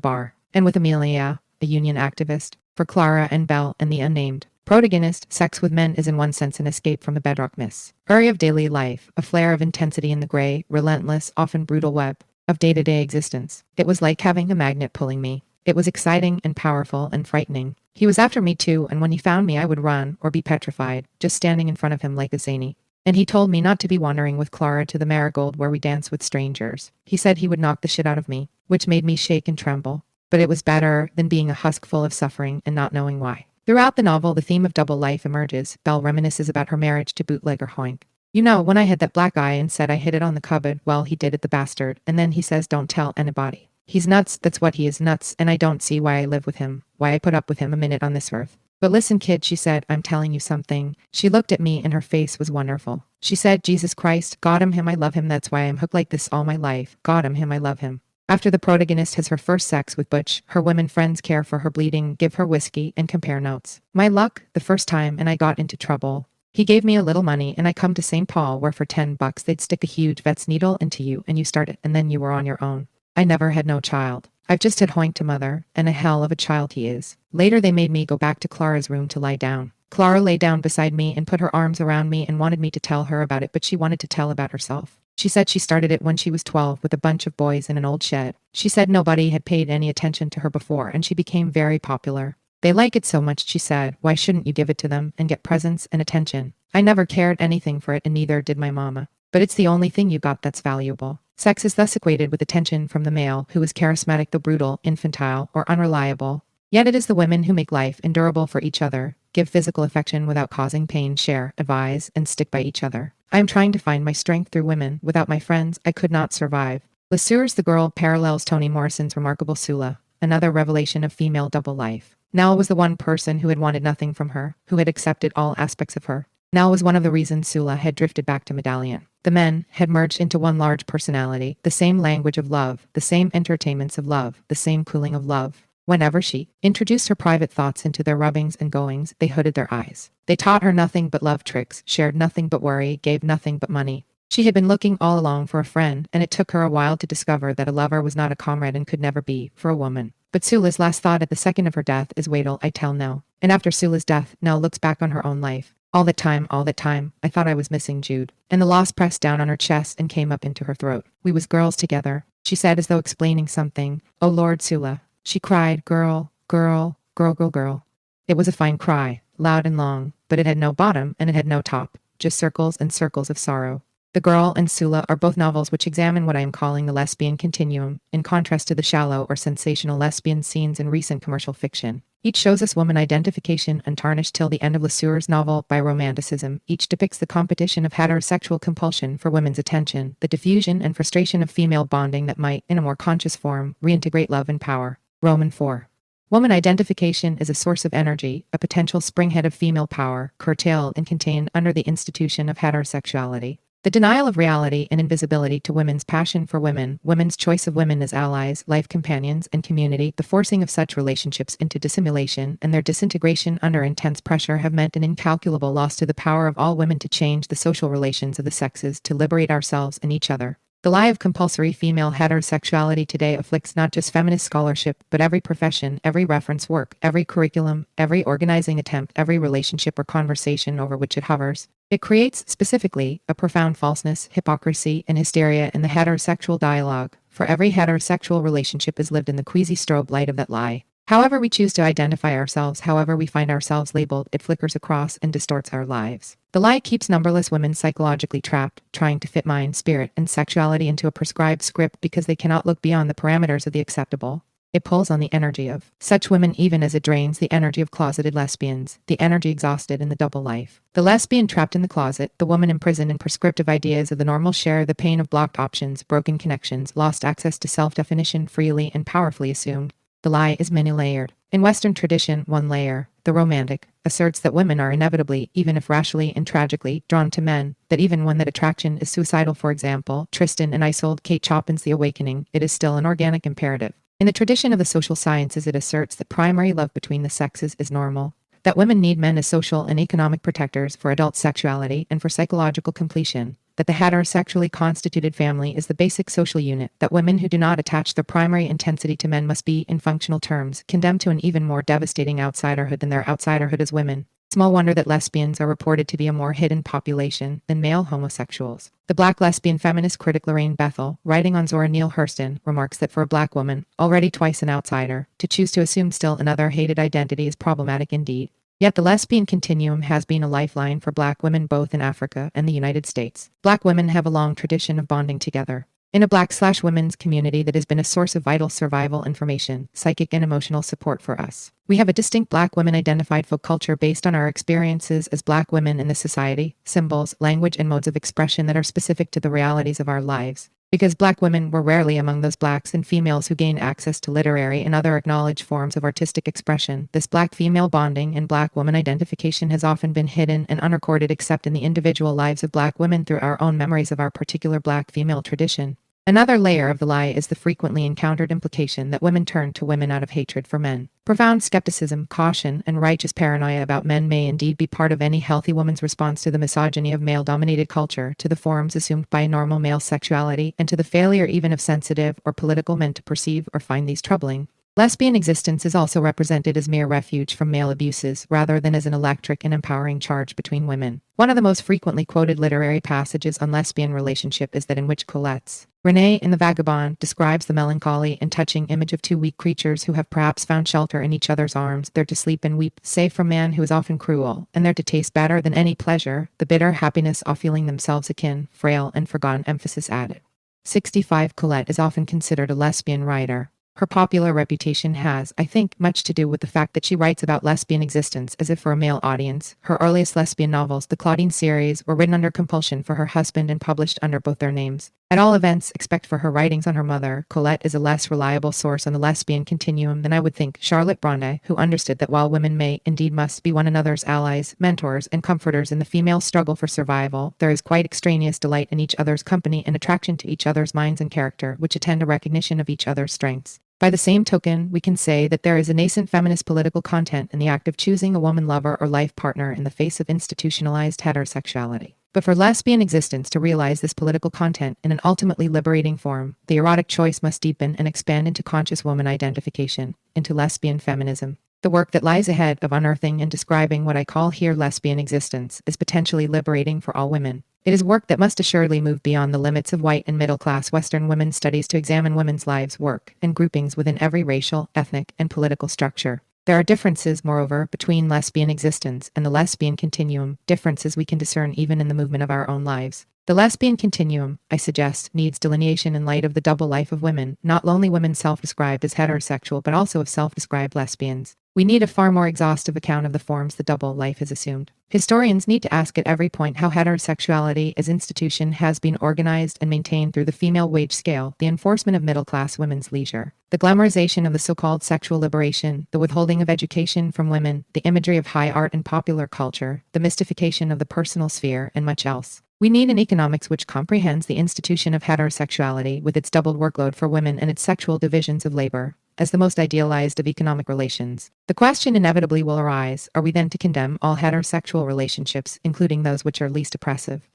bar, and with Amelia, a union activist. For Clara and Belle and the unnamed protagonist, sex with men is in one sense an escape from the bedrock myths of daily life, a flare of intensity in the gray, relentless, often brutal web of day-to-day existence. It was like having a magnet pulling me. It was exciting and powerful and frightening. He was after me too, and when he found me I would run or be petrified, just standing in front of him like a zany. And he told me not to be wandering with Clara to the marigold where we dance with strangers. He said he would knock the shit out of me, which made me shake and tremble. But it was better than being a husk full of suffering and not knowing why. Throughout the novel the theme of double life emerges. Belle reminisces about her marriage to bootlegger Hoink. You know, when I had that black eye and said I hid it on the cupboard, well, he did it, the bastard, and then he says don't tell anybody. He's nuts, that's what he is, nuts, and I don't see why I live with him, why I put up with him a minute on this earth. But listen, kid, she said, I'm telling you something. She looked at me and her face was wonderful. She said, Jesus Christ, got him, I love him, that's why I'm hooked like this all my life. Got him, I love him. After the protagonist has her first sex with Butch, her women friends care for her bleeding, give her whiskey, and compare notes. My luck, the first time, and I got into trouble. He gave me a little money and I come to St. Paul where for $10 they'd stick a huge vet's needle into you and you start it and then you were on your own. I never had no child. I've just had Hoink to mother, and a hell of a child he is. Later they made me go back to Clara's room to lie down. Clara lay down beside me and put her arms around me and wanted me to tell her about it, but she wanted to tell about herself. She said she started it when she was 12 with a bunch of boys in an old shed. She said nobody had paid any attention to her before and she became very popular. They like it so much, she said, why shouldn't you give it to them and get presents and attention? I never cared anything for it and neither did my mama. but it's the only thing you got that's valuable. Sex is thus equated with attention from the male, who is charismatic though brutal, infantile, or unreliable. Yet it is the women who make life endurable for each other, give physical affection without causing pain, share, advise, and stick by each other. I am trying to find my strength through women. Without my friends, I could not survive. Lesueur's The Girl parallels Toni Morrison's remarkable Sula, another revelation of female double life. Nell was the one person who had wanted nothing from her, who had accepted all aspects of her. Nell was one of the reasons Sula had drifted back to Medallion. The men had merged into one large personality, the same language of love, the same entertainments of love, the same cooling of love. Whenever she introduced her private thoughts into their rubbings and goings, they hooded their eyes. They taught her nothing but love tricks, shared nothing but worry, gave nothing but money. She had been looking all along for a friend, and it took her a while to discover that a lover was not a comrade and could never be, for a woman. But Sula's last thought at the second of her death is, "Wait'll I tell Nell." And after Sula's death, Nell looks back on her own life. All that time, I thought I was missing Jude. And the loss pressed down on her chest and came up into her throat. "We was girls together," she said as though explaining something. "Oh Lord, Sula." She cried, "Girl, girl, girl, girl, girl." It was a fine cry, loud and long, but it had no bottom and it had no top, just circles and circles of sorrow. The Girl and Sula are both novels which examine what I am calling the lesbian continuum, in contrast to the shallow or sensational lesbian scenes in recent commercial fiction. Each shows us woman identification untarnished till the end of Lesueur's novel by romanticism. Each depicts the competition of heterosexual compulsion for women's attention, the diffusion and frustration of female bonding that might, in a more conscious form, reintegrate love and power. Roman 4. Woman identification is a source of energy, a potential springhead of female power, curtailed and contained under the institution of heterosexuality. The denial of reality and invisibility to women's passion for women, women's choice of women as allies, life companions, and community, the forcing of such relationships into dissimulation, and their disintegration under intense pressure have meant an incalculable loss to the power of all women to change the social relations of the sexes, to liberate ourselves and each other. The lie of compulsory female heterosexuality today afflicts not just feminist scholarship, but every profession, every reference work, every curriculum, every organizing attempt, every relationship or conversation over which it hovers. It creates, specifically, a profound falseness, hypocrisy, and hysteria in the heterosexual dialogue, for every heterosexual relationship is lived in the queasy strobe light of that lie. However we choose to identify ourselves, however we find ourselves labeled, it flickers across and distorts our lives. The lie keeps numberless women psychologically trapped, trying to fit mind, spirit, and sexuality into a prescribed script because they cannot look beyond the parameters of the acceptable. It pulls on the energy of such women even as it drains the energy of closeted lesbians, the energy exhausted in the double life. The lesbian trapped in the closet, the woman imprisoned in prescriptive ideas of the normal share the pain of blocked options, broken connections, lost access to self-definition freely and powerfully assumed. The lie is many-layered. In Western tradition, one layer, the romantic, asserts that women are inevitably, even if rashly and tragically, drawn to men, that even when that attraction is suicidal, for example, Tristan and Isolde, Kate Chopin's The Awakening, it is still an organic imperative. In the tradition of the social sciences, it asserts that primary love between the sexes is normal, that women need men as social and economic protectors for adult sexuality and for psychological completion, that the heterosexually constituted family is the basic social unit, that women who do not attach their primary intensity to men must be, in functional terms, condemned to an even more devastating outsiderhood than their outsiderhood as women. Small wonder that lesbians are reported to be a more hidden population than male homosexuals. The black lesbian feminist critic Lorraine Bethel, writing on Zora Neale Hurston, remarks that for a black woman, already twice an outsider, to choose to assume still another hated identity is problematic indeed. Yet the lesbian continuum has been a lifeline for black women both in Africa and the United States. Black women have a long tradition of bonding together in a black/women's community that has been a source of vital survival information, psychic and emotional support for us. We have a distinct black women-identified folk culture based on our experiences as black women in this society, symbols, language, and modes of expression that are specific to the realities of our lives. Because black women were rarely among those blacks and females who gained access to literary and other acknowledged forms of artistic expression, this black-female bonding and black woman identification has often been hidden and unrecorded except in the individual lives of black women through our own memories of our particular black female tradition. Another layer of the lie is the frequently encountered implication that women turn to women out of hatred for men. Profound skepticism, caution, and righteous paranoia about men may indeed be part of any healthy woman's response to the misogyny of male-dominated culture, to the forms assumed by normal male sexuality, and to the failure even of sensitive or political men to perceive or find these troubling. Lesbian existence is also represented as mere refuge from male abuses rather than as an electric and empowering charge between women. One of the most frequently quoted literary passages on lesbian relationship is that in which Colette's Renée in The Vagabond describes the melancholy and touching image of two weak creatures who have perhaps found shelter in each other's arms, there to sleep and weep, save from man who is often cruel, and there to taste better than any pleasure, the bitter happiness of feeling themselves akin, frail and forgotten. Emphasis added. 65. Colette is often considered a lesbian writer. Her popular reputation has, I think, much to do with the fact that she writes about lesbian existence as if for a male audience. Her earliest lesbian novels, the Claudine series, were written under compulsion for her husband and published under both their names. At all events, except for her writings on her mother, Colette is a less reliable source on the lesbian continuum than I would think Charlotte Brontë, who understood that while women may, indeed must, be one another's allies, mentors, and comforters in the female struggle for survival, there is quite extraneous delight in each other's company and attraction to each other's minds and character, which attend a recognition of each other's strengths. By the same token, we can say that there is a nascent feminist political content in the act of choosing a woman lover or life partner in the face of institutionalized heterosexuality. But for lesbian existence to realize this political content in an ultimately liberating form, the erotic choice must deepen and expand into conscious woman identification, into lesbian feminism. The work that lies ahead of unearthing and describing what I call here lesbian existence is potentially liberating for all women. It is work that must assuredly move beyond the limits of white and middle-class Western women's studies to examine women's lives, work, and groupings within every racial, ethnic, and political structure. There are differences, moreover, between lesbian existence and the lesbian continuum, differences we can discern even in the movement of our own lives. The lesbian continuum, I suggest, needs delineation in light of the double life of women, not lonely women self-described as heterosexual but also of self-described lesbians. We need a far more exhaustive account of the forms the double life has assumed. Historians need to ask at every point how heterosexuality as institution has been organized and maintained through the female wage scale, the enforcement of middle-class women's leisure, the glamorization of the so-called sexual liberation, the withholding of education from women, the imagery of high art and popular culture, the mystification of the personal sphere, and much else. We need an economics which comprehends the institution of heterosexuality with its doubled workload for women and its sexual divisions of labor as the most idealized of economic relations. The question inevitably will arise, are we then to condemn all heterosexual relationships, including those which are least oppressive?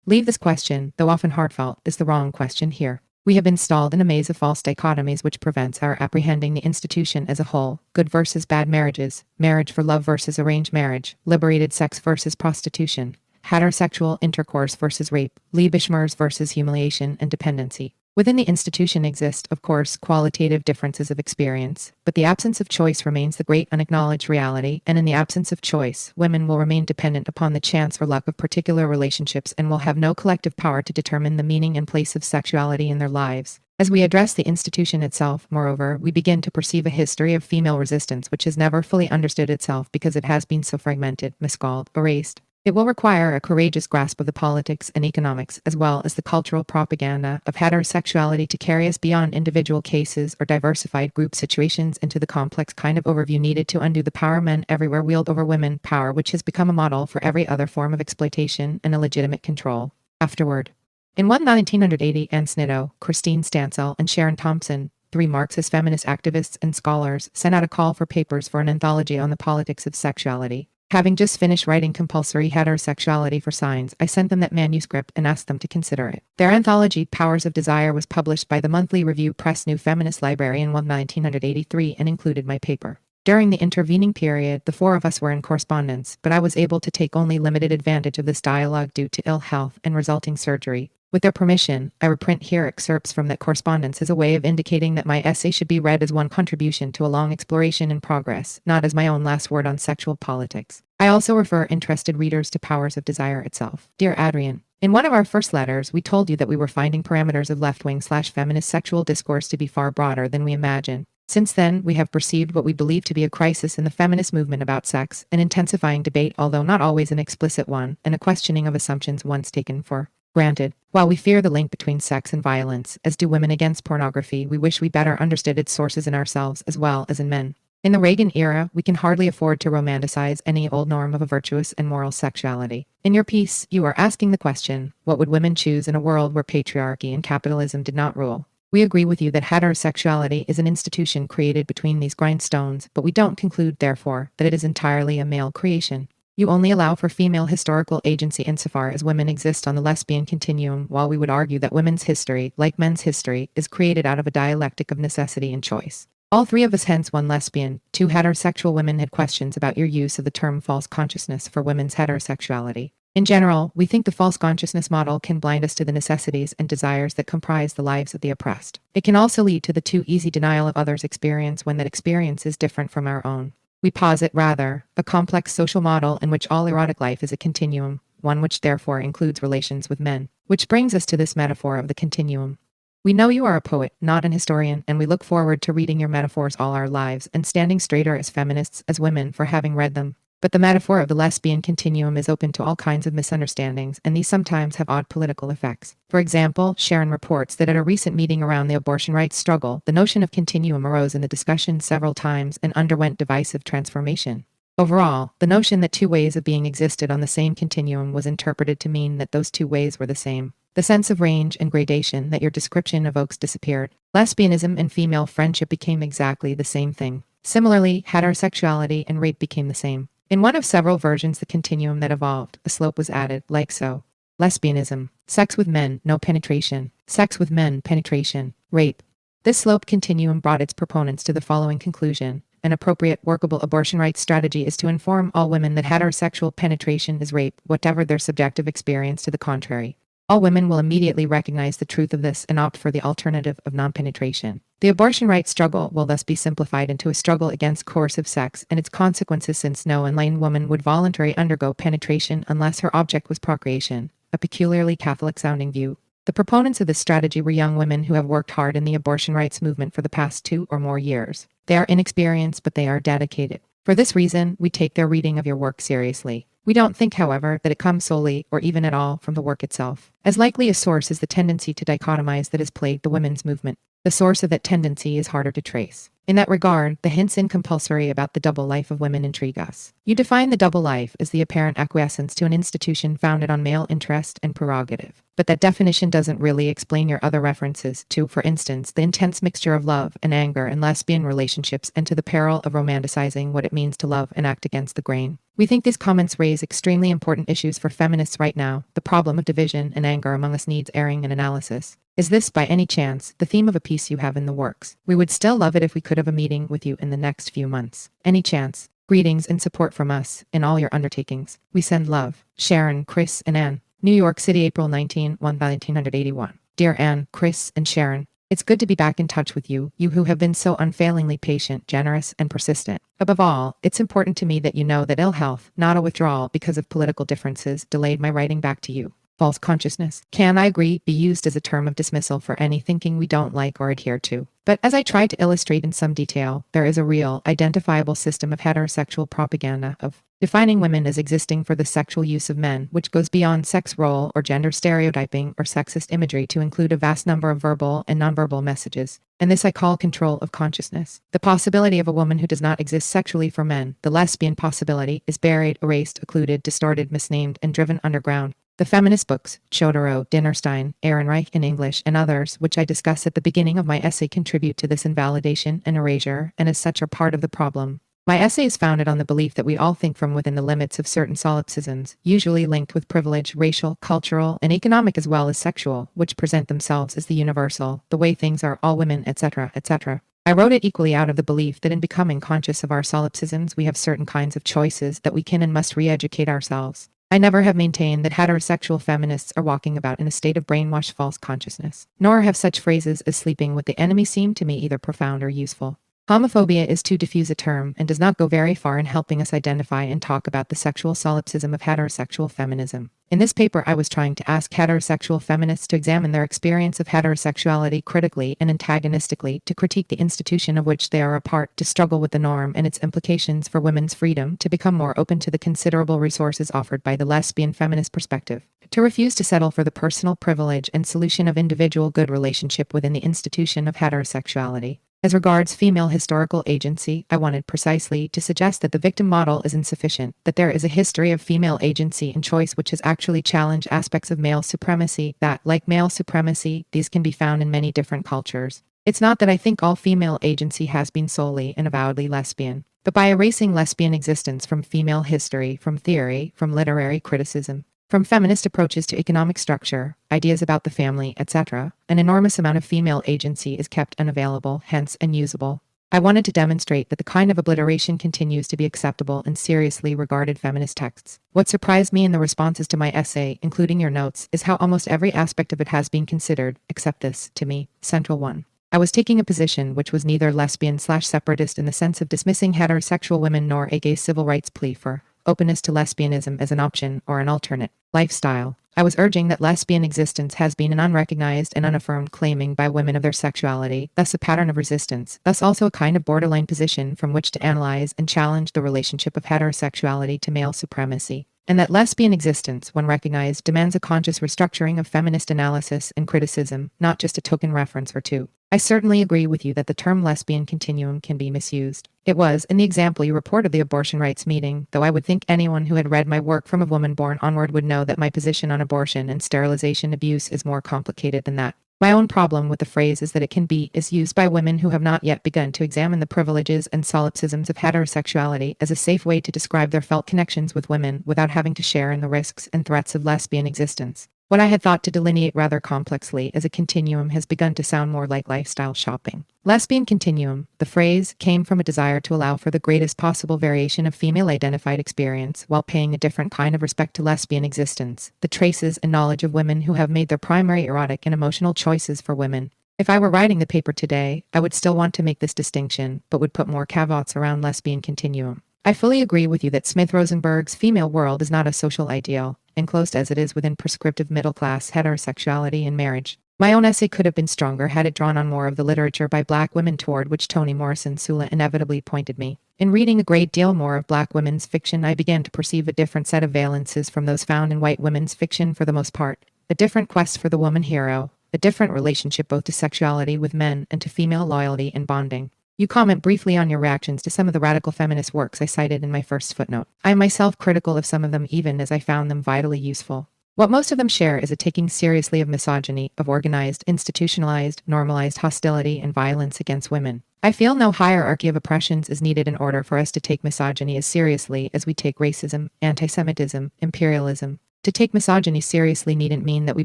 Leave this question, though often heartfelt, is the wrong question here. We have been stalled in a maze of false dichotomies which prevents our apprehending the institution as a whole, good versus bad marriages, marriage for love versus arranged marriage, liberated sex versus prostitution, heterosexual intercourse versus rape, Liebesmers versus humiliation and dependency. Within the institution exist, of course, qualitative differences of experience, but the absence of choice remains the great unacknowledged reality, and in the absence of choice, women will remain dependent upon the chance or luck of particular relationships and will have no collective power to determine the meaning and place of sexuality in their lives. As we address the institution itself, moreover, we begin to perceive a history of female resistance which has never fully understood itself because it has been so fragmented, miscalled, erased. It will require a courageous grasp of the politics and economics, as well as the cultural propaganda of heterosexuality to carry us beyond individual cases or diversified group situations into the complex kind of overview needed to undo the power men everywhere wield over women, power which has become a model for every other form of exploitation and illegitimate control. Afterward. In 1980, Anne Snitto, Christine Stansel, and Sharon Thompson, three Marxist feminist activists and scholars, sent out a call for papers for an anthology on the politics of sexuality. Having just finished writing Compulsory Heterosexuality for Signs, I sent them that manuscript and asked them to consider it. Their anthology, Powers of Desire, was published by the monthly review Press New Feminist Library in 1983 and included my paper. During the intervening period, the four of us were in correspondence, but I was able to take only limited advantage of this dialogue due to ill health and resulting surgery. With their permission, I reprint here excerpts from that correspondence as a way of indicating that my essay should be read as one contribution to a long exploration in progress, not as my own last word on sexual politics. I also refer interested readers to Powers of Desire itself. Dear Adrienne, in one of our first letters, we told you that we were finding parameters of left-wing/feminist sexual discourse to be far broader than we imagined. Since then, we have perceived what we believe to be a crisis in the feminist movement about sex, an intensifying debate, although not always an explicit one, and a questioning of assumptions once taken for granted. While we fear the link between sex and violence, as do women against pornography, we wish we better understood its sources in ourselves as well as in men. In the Reagan era, we can hardly afford to romanticize any old norm of a virtuous and moral sexuality. In your piece, you are asking the question, what would women choose in a world where patriarchy and capitalism did not rule? We agree with you that heterosexuality is an institution created between these grindstones, but we don't conclude, therefore, that it is entirely a male creation. You only allow for female historical agency insofar as women exist on the lesbian continuum, while we would argue that women's history, like men's history, is created out of a dialectic of necessity and choice. All three of us, hence one lesbian, two heterosexual women, had questions about your use of the term false consciousness for women's heterosexuality. In general, we think the false consciousness model can blind us to the necessities and desires that comprise the lives of the oppressed. It can also lead to the too easy denial of others' experience when that experience is different from our own. We posit, rather, a complex social model in which all erotic life is a continuum, one which therefore includes relations with men. Which brings us to this metaphor of the continuum. We know you are a poet, not an historian, and we look forward to reading your metaphors all our lives and standing straighter as feminists as women for having read them. But the metaphor of the lesbian continuum is open to all kinds of misunderstandings, and these sometimes have odd political effects. For example, Sharon reports that at a recent meeting around the abortion rights struggle, the notion of continuum arose in the discussion several times and underwent divisive transformation. Overall, the notion that two ways of being existed on the same continuum was interpreted to mean that those two ways were the same. The sense of range and gradation that your description evokes disappeared. Lesbianism and female friendship became exactly the same thing. Similarly, heterosexuality and rape became the same. In one of several versions, the continuum that evolved, a slope was added, like so. Lesbianism. Sex with men, no penetration. Sex with men, penetration. Rape. This slope continuum brought its proponents to the following conclusion. An appropriate, workable abortion rights strategy is to inform all women that heterosexual penetration is rape, whatever their subjective experience to the contrary. All women will immediately recognize the truth of this and opt for the alternative of non-penetration. The abortion rights struggle will thus be simplified into a struggle against coercive sex and its consequences, since no enlightened woman would voluntarily undergo penetration unless her object was procreation, a peculiarly Catholic-sounding view. The proponents of this strategy were young women who have worked hard in the abortion rights movement for the past 2 or more years. They are inexperienced, but they are dedicated. For this reason, we take their reading of your work seriously. We don't think, however, that it comes solely, or even at all, from the work itself. As likely a source is the tendency to dichotomize that has plagued the women's movement. The source of that tendency is harder to trace. In that regard, the hints in Compulsory about the double life of women intrigue us. You define the double life as the apparent acquiescence to an institution founded on male interest and prerogative. But that definition doesn't really explain your other references to, for instance, the intense mixture of love and anger in lesbian relationships, and to the peril of romanticizing what it means to love and act against the grain. We think these comments raise extremely important issues for feminists right now. The problem of division and anger among us needs airing and analysis. Is this, by any chance, the theme of a piece you have in the works? We would still love it if we could have a meeting with you in the next few months. Any chance? Greetings and support from us in all your undertakings. We send love. Sharon, Chris, and Anne. New York City, April 19, 1981. Dear Anne, Chris, and Sharon, it's good to be back in touch with you, you who have been so unfailingly patient, generous, and persistent. Above all, it's important to me that you know that ill health, not a withdrawal because of political differences, delayed my writing back to you. False consciousness can, I agree, be used as a term of dismissal for any thinking we don't like or adhere to. But as I try to illustrate in some detail, there is a real, identifiable system of heterosexual propaganda of defining women as existing for the sexual use of men, which goes beyond sex role or gender stereotyping or sexist imagery to include a vast number of verbal and nonverbal messages. And this I call control of consciousness. The possibility of a woman who does not exist sexually for men, the lesbian possibility, is buried, erased, occluded, distorted, misnamed, and driven underground. The feminist books, Chodorow, Dinnerstein, Ehrenreich in English, and others, which I discuss at the beginning of my essay, contribute to this invalidation and erasure, and as such are part of the problem. My essay is founded on the belief that we all think from within the limits of certain solipsisms, usually linked with privilege, racial, cultural, and economic as well as sexual, which present themselves as the universal, the way things are, all women, etc., etc. I wrote it equally out of the belief that in becoming conscious of our solipsisms, we have certain kinds of choices that we can and must re-educate ourselves. I never have maintained that heterosexual feminists are walking about in a state of brainwashed false consciousness, nor have such phrases as sleeping with the enemy seemed to me either profound or useful. Homophobia is too diffuse a term and does not go very far in helping us identify and talk about the sexual solipsism of heterosexual feminism. In this paper, I was trying to ask heterosexual feminists to examine their experience of heterosexuality critically and antagonistically, to critique the institution of which they are a part, to struggle with the norm and its implications for women's freedom, to become more open to the considerable resources offered by the lesbian feminist perspective, to refuse to settle for the personal privilege and solution of individual good relationship within the institution of heterosexuality. As regards female historical agency, I wanted precisely to suggest that the victim model is insufficient, that there is a history of female agency and choice which has actually challenged aspects of male supremacy, that, like male supremacy, these can be found in many different cultures. It's not that I think all female agency has been solely and avowedly lesbian, but by erasing lesbian existence from female history, from theory, from literary criticism, from feminist approaches to economic structure, ideas about the family, etc., an enormous amount of female agency is kept unavailable, hence unusable. I wanted to demonstrate that the kind of obliteration continues to be acceptable in seriously regarded feminist texts. What surprised me in the responses to my essay, including your notes, is how almost every aspect of it has been considered, except this, to me, central one. I was taking a position which was neither lesbian/separatist in the sense of dismissing heterosexual women nor a gay civil rights plea for openness to lesbianism as an option or an alternate lifestyle. I was urging that lesbian existence has been an unrecognized and unaffirmed claiming by women of their sexuality, thus a pattern of resistance, thus also a kind of borderline position from which to analyze and challenge the relationship of heterosexuality to male supremacy. And that lesbian existence, when recognized, demands a conscious restructuring of feminist analysis and criticism, not just a token reference or two. I certainly agree with you that the term lesbian continuum can be misused. It was, in the example you report of the abortion rights meeting, though I would think anyone who had read my work from a woman born onward would know that my position on abortion and sterilization abuse is more complicated than that. My own problem with the phrase is that it is used by women who have not yet begun to examine the privileges and solipsisms of heterosexuality as a safe way to describe their felt connections with women without having to share in the risks and threats of lesbian existence. What I had thought to delineate rather complexly as a continuum has begun to sound more like lifestyle shopping. Lesbian continuum, the phrase, came from a desire to allow for the greatest possible variation of female-identified experience while paying a different kind of respect to lesbian existence, the traces and knowledge of women who have made their primary erotic and emotional choices for women. If I were writing the paper today, I would still want to make this distinction, but would put more caveats around lesbian continuum. I fully agree with you that Smith-Rosenberg's female world is not a social ideal, enclosed as it is within prescriptive middle-class heterosexuality and marriage. My own essay could have been stronger had it drawn on more of the literature by Black women toward which Toni Morrison Sula inevitably pointed me. In reading a great deal more of Black women's fiction, I began to perceive a different set of valences from those found in white women's fiction for the most part, a different quest for the woman hero, a different relationship both to sexuality with men and to female loyalty and bonding. You comment briefly on your reactions to some of the radical feminist works I cited in my first footnote. I am myself critical of some of them even as I found them vitally useful. What most of them share is a taking seriously of misogyny, of organized, institutionalized, normalized hostility and violence against women. I feel no hierarchy of oppressions is needed in order for us to take misogyny as seriously as we take racism, anti-Semitism, imperialism. To take misogyny seriously needn't mean that we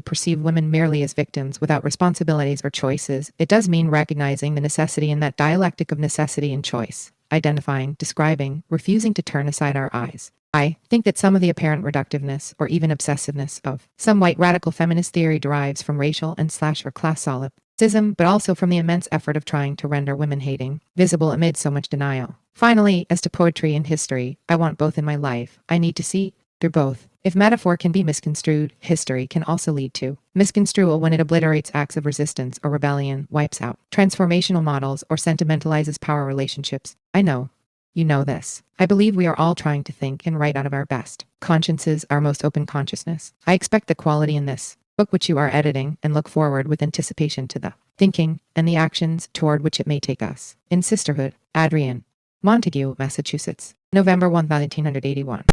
perceive women merely as victims without responsibilities or choices. It does mean recognizing the necessity in that dialectic of necessity and choice, identifying, describing, refusing to turn aside our eyes. I think that some of the apparent reductiveness or even obsessiveness of some white radical feminist theory derives from racial and/or class solipsism, but also from the immense effort of trying to render women hating visible amid so much denial. Finally, as to poetry and history, I want both in my life. I need to see through both. If metaphor can be misconstrued, history can also lead to misconstrual when it obliterates acts of resistance or rebellion, wipes out transformational models, or sentimentalizes power relationships. I know. You know this. I believe we are all trying to think and write out of our best consciences, our most open consciousness. I expect the quality in this book which you are editing and look forward with anticipation to the thinking and the actions toward which it may take us. In Sisterhood, Adrienne. Montague, Massachusetts. November 1981.